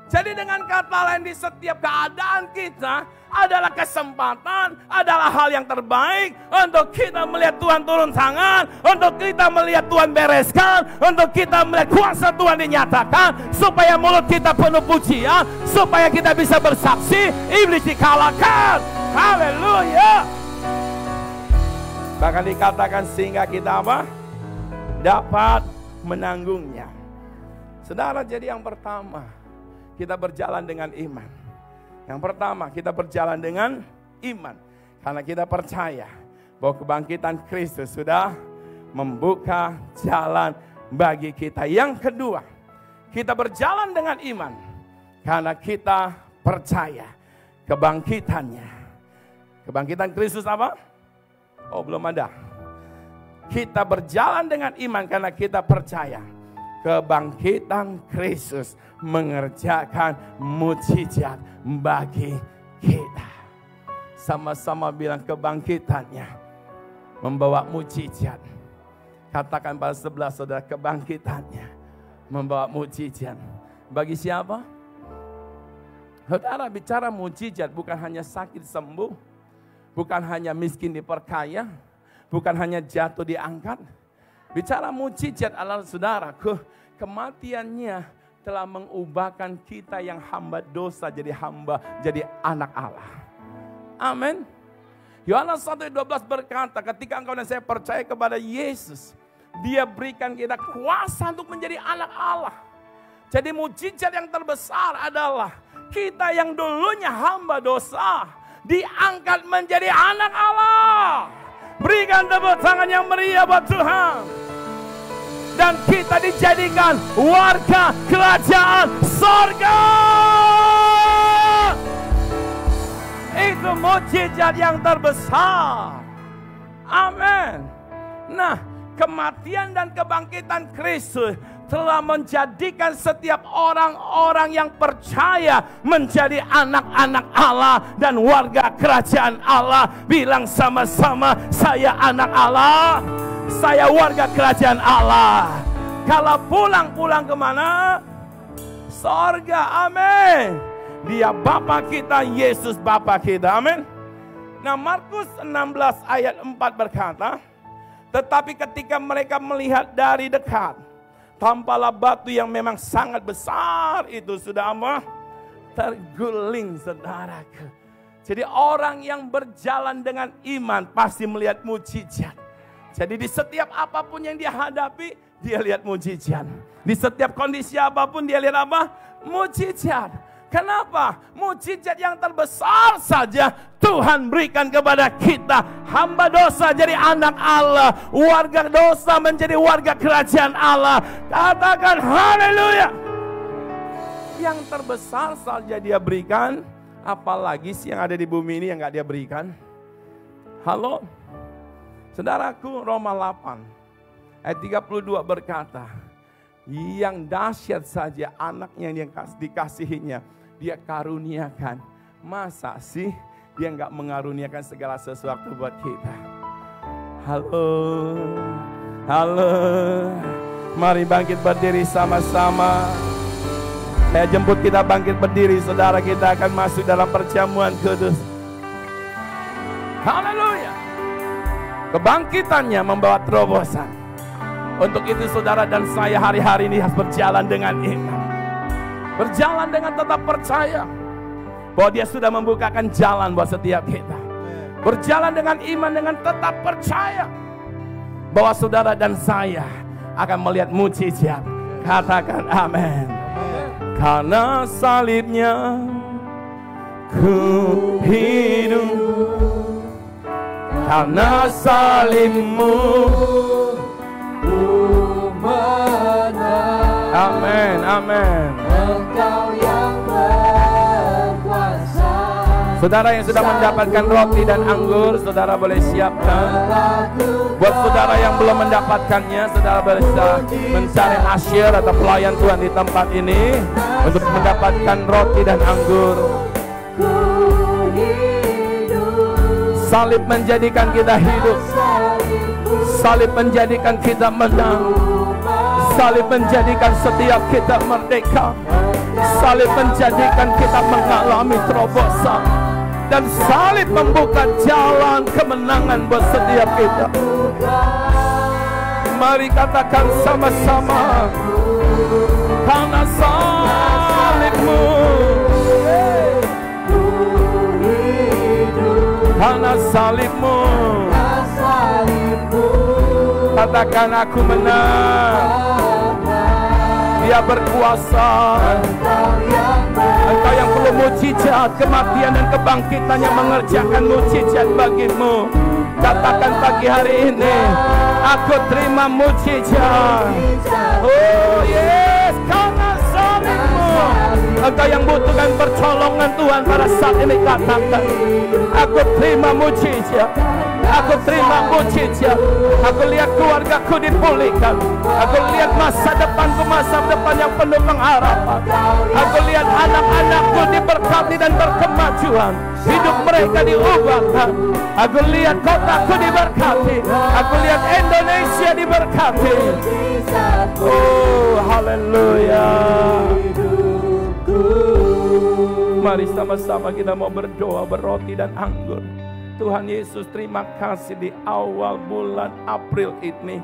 Jadi dengan kata lain, di setiap keadaan kita adalah kesempatan, adalah hal yang terbaik untuk kita melihat Tuhan turun tangan, untuk kita melihat Tuhan bereskan, untuk kita melihat kuasa Tuhan dinyatakan, supaya mulut kita penuh pujian, supaya kita bisa bersaksi, iblis dikalahkan. Haleluya. Bahkan dikatakan sehingga kita apa? Dapat menanggungnya. Saudara, jadi yang pertama, kita berjalan dengan iman. Yang pertama, kita berjalan dengan iman. Karena kita percaya bahwa kebangkitan Kristus sudah membuka jalan bagi kita. Yang kedua, kita berjalan dengan iman. Karena kita percaya kebangkitannya. Kebangkitan Kristus apa? Oh, belum ada. Kita berjalan dengan iman karena kita percaya kebangkitan Kristus mengerjakan mujizat bagi kita. Sama-sama bilang, kebangkitannya membawa mujizat. Katakan pada sebelah saudara, kebangkitannya membawa mujizat. Bagi siapa? Saudara, bicara mujizat bukan hanya sakit sembuh, bukan hanya miskin diperkaya, bukan hanya jatuh diangkat. Bicara mujizat adalah saudara, kematiannya telah mengubahkan kita yang hamba dosa jadi hamba, jadi anak Allah. Amin. Yohanes 1:12 berkata, ketika engkau dan saya percaya kepada Yesus, Dia berikan kita kuasa untuk menjadi anak Allah. Jadi mujizat yang terbesar adalah kita yang dulunya hamba dosa diangkat menjadi anak Allah. Berikan tepuk tangan yang meriah buat Tuhan. Dan kita dijadikan warga kerajaan sorga. Itu mujizat yang terbesar. Amin. Nah, kematian dan kebangkitan Kristus telah menjadikan setiap orang-orang yang percaya menjadi anak-anak Allah dan warga kerajaan Allah. Bilang sama-sama, saya anak Allah, saya warga kerajaan Allah. Kalau pulang kemana? Sorga, amin. Dia Bapa kita, Yesus Bapa kita, amin. Nah, Markus 16 ayat 4 berkata, tetapi ketika mereka melihat dari dekat, tampaklah batu yang memang sangat besar itu sudah apa? Terguling, saudaraku. Jadi orang yang berjalan dengan iman pasti melihat mujizat. Jadi di setiap apapun yang dia hadapi, dia lihat mujizat. Di setiap kondisi apapun dia lihat apa? Mujizat. Kenapa? Mujizat yang terbesar saja Tuhan berikan kepada kita. Hamba dosa jadi anak Allah, warga dosa menjadi warga kerajaan Allah. Katakan haleluya. Yang terbesar saja dia berikan, apalagi sih yang ada di bumi ini yang gak dia berikan? Halo? Saudaraku, Roma 8 ayat 32 berkata, yang dahsyat saja anaknya yang dikasihinya dia karuniakan. Masa sih dia nggak mengaruniakan segala sesuatu buat kita? Halo, halo, mari bangkit berdiri sama-sama. Saya jemput kita bangkit berdiri, saudara. Kita akan masuk dalam perjamuan kudus. Haleluya. Kebangkitannya membawa terobosan. Untuk itu saudara dan saya hari-hari ini harus berjalan dengan iman. Berjalan dengan tetap percaya bahwa Dia sudah membukakan jalan buat setiap kita. Berjalan dengan iman, dengan tetap percaya bahwa saudara dan saya akan melihat mujizat. Katakan amin. Karena salibnya ku hidup, karena salibmu ku menang. Amin, amin. Engkau yang berkuasa. Saudara yang sudah mendapatkan roti dan anggur, saudara boleh siapkan. Buat saudara yang belum mendapatkannya, saudara bisa mencari asyir atau pelayan Tuhan di tempat ini untuk mendapatkan roti dan anggur. Salib menjadikan kita hidup. Salib menjadikan kita menang. Salib menjadikan setiap kita merdeka. Salib menjadikan kita mengalami terobosan. Dan salib membuka jalan kemenangan buat setiap kita. Mari katakan sama-sama. Karena salibmu, karena salibmu, katakan aku menang. Dia berkuasa. Engkau yang perlu mujizat, kematian dan kebangkitan yang mengerjakan mujizat bagimu. Katakan pagi hari ini, aku terima mujizat. Oh yes, karena salibmu. Engkau yang butuhkan pertolongan Tuhan pada saat ini, katakan, aku terima mujizat. Aku terima mujizat. Aku lihat keluargaku dipulihkan. Aku lihat masa depanku, masa depan yang penuh pengharapan. Aku lihat anak-anakku diberkati dan berkemajuan. Hidup mereka diubahkan. Aku lihat kotaku diberkati. Aku lihat Indonesia diberkati. Oh, haleluya. Mari sama-sama kita mau berdoa, berroti dan anggur. Tuhan Yesus, terima kasih di awal bulan April ini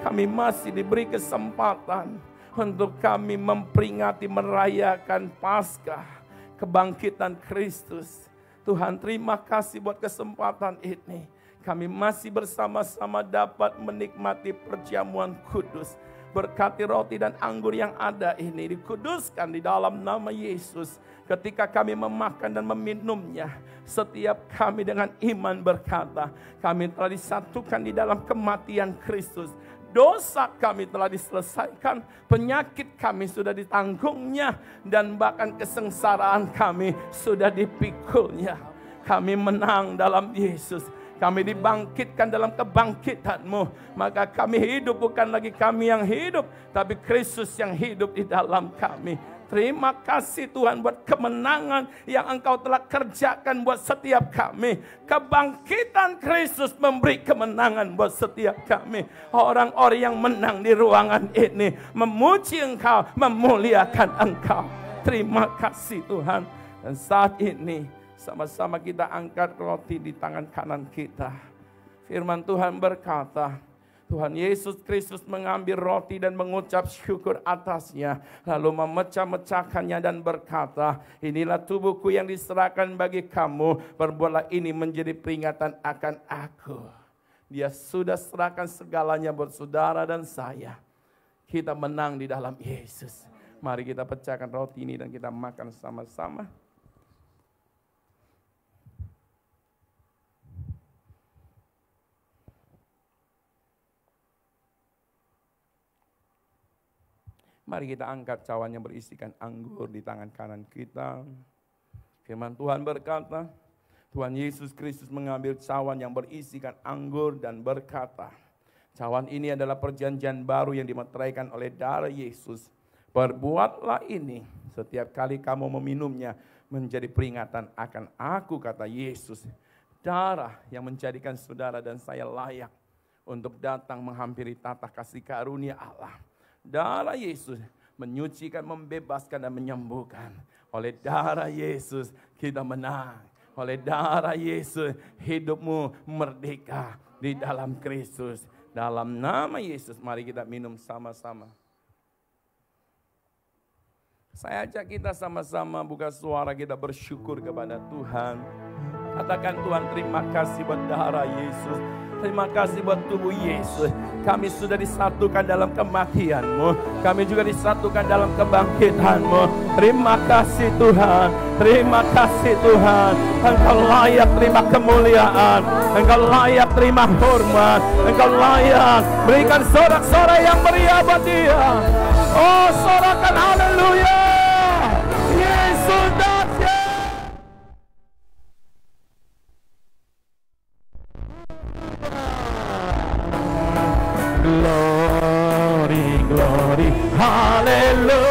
kami masih diberi kesempatan untuk kami memperingati, merayakan Paskah, kebangkitan Kristus. Tuhan, terima kasih buat kesempatan ini. Kami masih bersama-sama dapat menikmati perjamuan kudus. Berkati roti dan anggur yang ada ini, dikuduskan di dalam nama Yesus. Ketika kami memakan dan meminumnya, setiap kami dengan iman berkata, kami telah disatukan di dalam kematian Kristus. Dosa kami telah diselesaikan, penyakit kami sudah ditanggungnya, dan bahkan kesengsaraan kami sudah dipikulnya. Kami menang dalam Yesus. Kami dibangkitkan dalam kebangkitan-Mu. Maka kami hidup, bukan lagi kami yang hidup, tapi Kristus yang hidup di dalam kami. Terima kasih Tuhan buat kemenangan yang Engkau telah kerjakan buat setiap kami. Kebangkitan Kristus memberi kemenangan buat setiap kami. Orang-orang yang menang di ruangan ini memuji Engkau, memuliakan Engkau. Terima kasih Tuhan. Dan saat ini sama-sama kita angkat roti di tangan kanan kita. Firman Tuhan berkata, Tuhan Yesus Kristus mengambil roti dan mengucap syukur atasnya. Lalu memecah-mecahkannya dan berkata, inilah tubuhku yang diserahkan bagi kamu. Perbuatlah ini menjadi peringatan akan aku. Dia sudah serahkan segalanya buat saudara dan saya. Kita menang di dalam Yesus. Mari kita pecahkan roti ini dan kita makan sama-sama. Mari kita angkat cawan yang berisikan anggur di tangan kanan kita. Firman Tuhan berkata, Tuhan Yesus Kristus mengambil cawan yang berisikan anggur dan berkata, cawan ini adalah perjanjian baru yang dimeteraikan oleh darah Yesus. Perbuatlah ini setiap kali kamu meminumnya menjadi peringatan akan aku, kata Yesus. Darah yang menjadikan saudara dan saya layak untuk datang menghampiri tata kasih karunia Allah. Darah Yesus menyucikan, membebaskan dan menyembuhkan. Oleh darah Yesus kita menang. Oleh darah Yesus hidupmu merdeka di dalam Kristus. Dalam nama Yesus mari kita minum sama-sama. Saya ajak kita sama-sama buka suara, kita bersyukur kepada Tuhan. Katakan, Tuhan, terima kasih buat darah Yesus. Terima kasih buat tubuh Yesus. Kami sudah disatukan dalam kematian-Mu. Kami juga disatukan dalam kebangkitan-Mu. Terima kasih Tuhan. Terima kasih Tuhan. Engkau layak terima kemuliaan. Engkau layak terima hormat. Engkau layak. Berikan sorak-sorai yang meriah buat Dia. Oh, sorakan haleluya. Yesus datang. Glory, glory, hallelujah.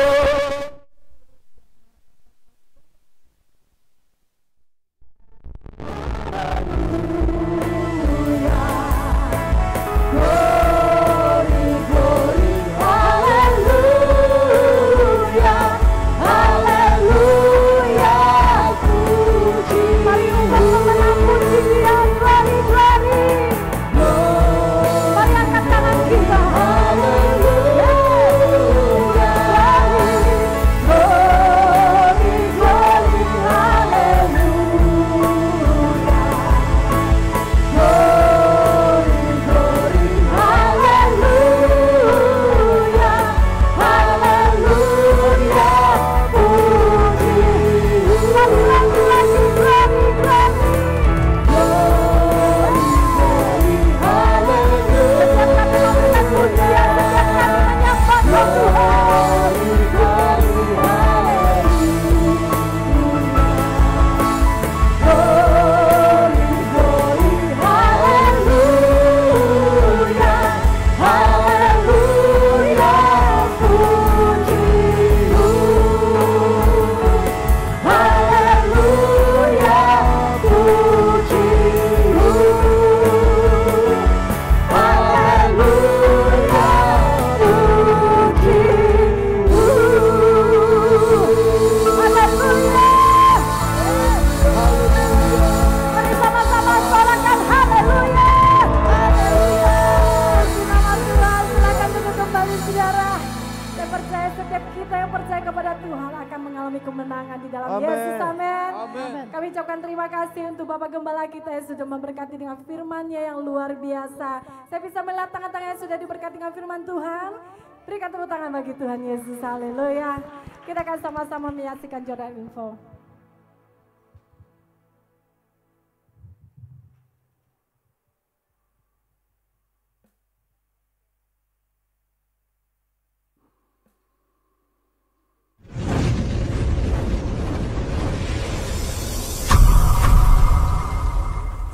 Saya bisa melihat tangan-tangan yang sudah diberkati dengan firman Tuhan. Berikan tepuk tangan bagi Tuhan Yesus, haleluya. Kita akan sama-sama menyaksikan Jordan Info.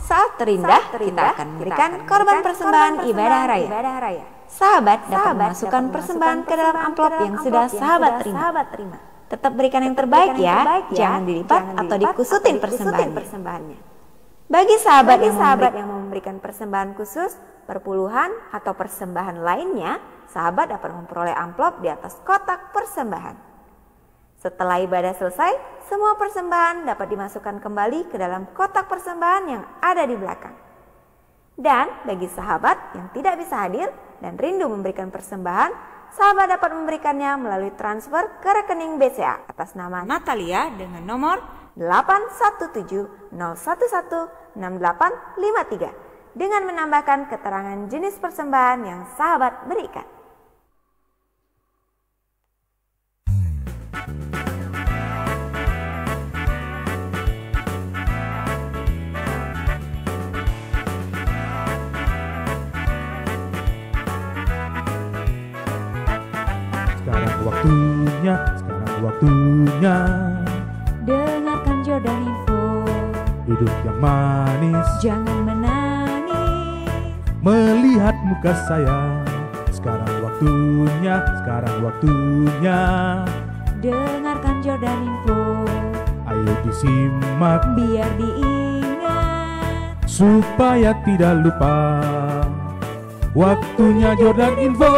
Saat terindah, kita akan memberikan korban persembahan ibadah raya. Sahabat dapat memasukkan persembahan ke dalam amplop yang sudah sahabat terima. Tetap berikan yang terbaik ya, jangan dilipat atau dikusutin persembahannya. Bagi sahabat yang mau memberikan persembahan khusus, perpuluhan atau persembahan lainnya, sahabat dapat memperoleh amplop di atas kotak persembahan. Setelah ibadah selesai, semua persembahan dapat dimasukkan kembali ke dalam kotak persembahan yang ada di belakang. Dan bagi sahabat yang tidak bisa hadir dan rindu memberikan persembahan, sahabat dapat memberikannya melalui transfer ke rekening BCA atas nama Natalia dengan nomor 817-011-6853 dengan menambahkan keterangan jenis persembahan yang sahabat berikan. Sekarang waktunya Dengarkan Jordan Info. Duduk yang manis, Jangan menangis. melihat muka saya. Sekarang waktunya Dengarkan Jordan Info. Ayo disimak Biar diingat. supaya tidak lupa. Waktunya Jordan Info.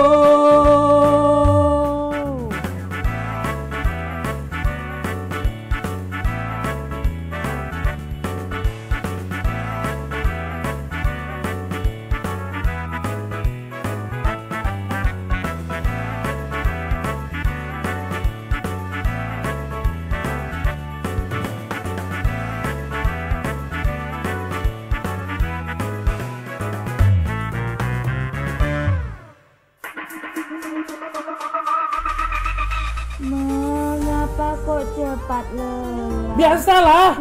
cepat lelah. Biasalah.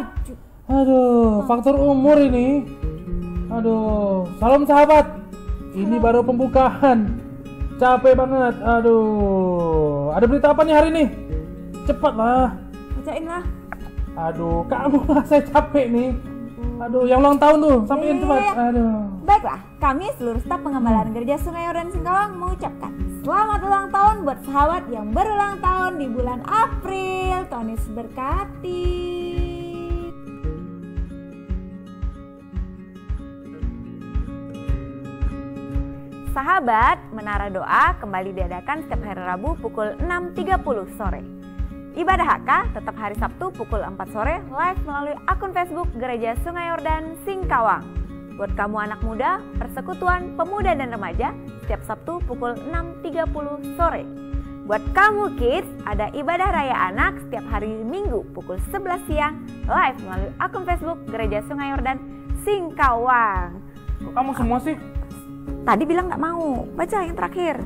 Aduh, faktor umur ini. Aduh, salam sahabat. Ini baru pembukaan. Capek banget. Aduh, ada berita apa nih hari ini? Cepatlah. Bacain lah. Aduh, kamu lah, saya capek nih. Aduh, yang ulang tahun tuh, sampein cepat. Aduh. Baiklah, kami seluruh staf pengembalaan Gereja Sungai Yordan Singkawang mengucapkan selamat ulang tahun buat sahabat yang berulang tahun di bulan April. Tuhan Yesus berkati. Sahabat, Menara Doa kembali diadakan setiap hari Rabu pukul 6.30 sore. Ibadah HK tetap hari Sabtu pukul 4 sore live melalui akun Facebook Gereja Sungai Yordan Singkawang. Buat kamu anak muda, Persekutuan Pemuda dan Remaja setiap Sabtu pukul 6.30 sore. Buat kamu kids, ada ibadah raya anak setiap hari Minggu pukul 11 siang live melalui akun Facebook Gereja Sungai Yordan Singkawang. Kok kamu semua sih? Tadi bilang nggak mau, baca yang terakhir.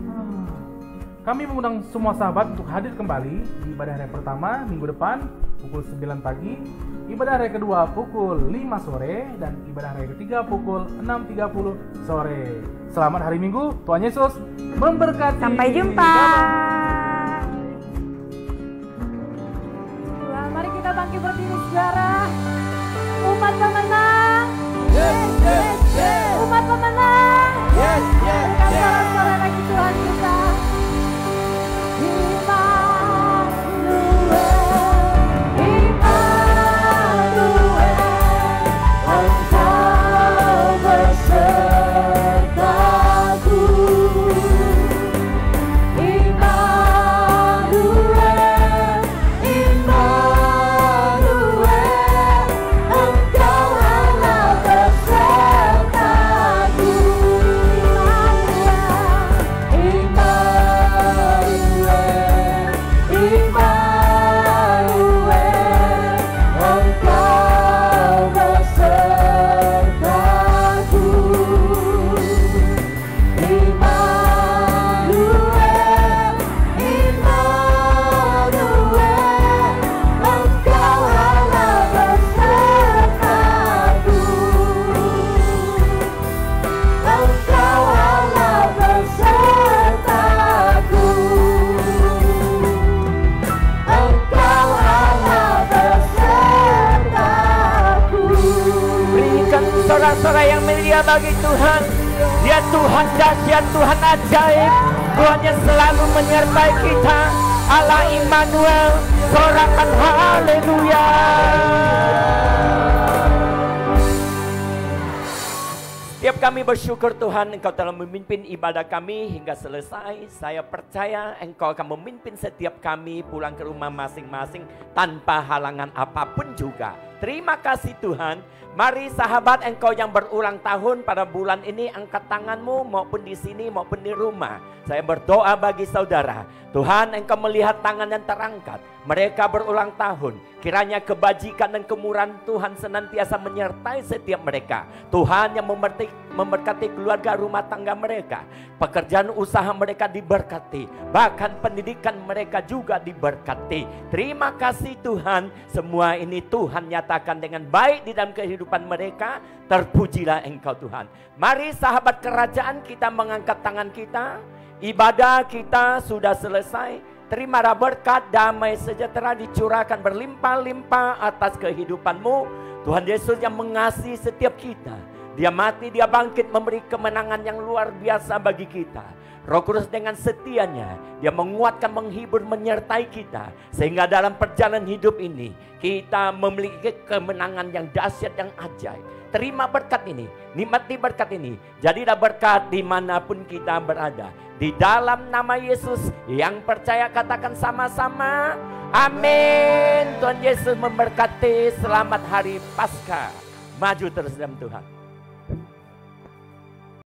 Kami mengundang semua sahabat untuk hadir kembali di ibadah hari pertama minggu depan pukul 9 pagi, ibadah hari kedua pukul 5 sore, dan ibadah hari ketiga pukul 6.30 sore. Selamat hari Minggu, Tuhan Yesus memberkati. Sampai jumpa. Wah, mari kita bangkit berdiri saudara. Umat pemenang. Umat pemenang. Berikan sorak-sorai bagi Tuhan kita. Sorak-sorai yang mulia bagi Tuhan. Dia Tuhan dahsyat, Tuhan ajaib. Tuhan yang selalu menyertai kita. Allah Immanuel, sorakan haleluya. Setiap kami bersyukur Tuhan, Engkau telah memimpin ibadah kami hingga selesai. Saya percaya Engkau akan memimpin setiap kami pulang ke rumah masing-masing tanpa halangan apapun juga. Terima kasih Tuhan. Mari sahabat, engkau yang berulang tahun pada bulan ini, angkat tanganmu maupun di sini maupun di rumah. Saya berdoa bagi saudara. Tuhan, engkau melihat tangan yang terangkat. Mereka berulang tahun. Kiranya kebajikan dan kemurahan Tuhan senantiasa menyertai setiap mereka. Tuhan yang memberkati keluarga rumah tangga mereka. Pekerjaan usaha mereka diberkati. Bahkan pendidikan mereka juga diberkati. Terima kasih Tuhan. Semua ini Tuhan nyatakan dengan baik di dalam kehidupan mereka. Terpujilah Engkau Tuhan. Mari sahabat kerajaan, kita mengangkat tangan kita. Ibadah kita sudah selesai. Terimalah berkat, damai sejahtera dicurahkan berlimpah-limpah atas kehidupanmu. Tuhan Yesus yang mengasihi setiap kita. Dia mati, dia bangkit, memberi kemenangan yang luar biasa bagi kita. Roh Kudus dengan setianya, dia menguatkan, menghibur, menyertai kita. Sehingga dalam perjalanan hidup ini, kita memiliki kemenangan yang dahsyat, yang ajaib. Terima berkat ini, nikmati berkat ini. Jadilah berkat dimanapun kita berada. Di dalam nama Yesus, yang percaya katakan sama-sama, amin. Tuhan Yesus memberkati. Selamat hari Paskah. Maju terus dalam Tuhan.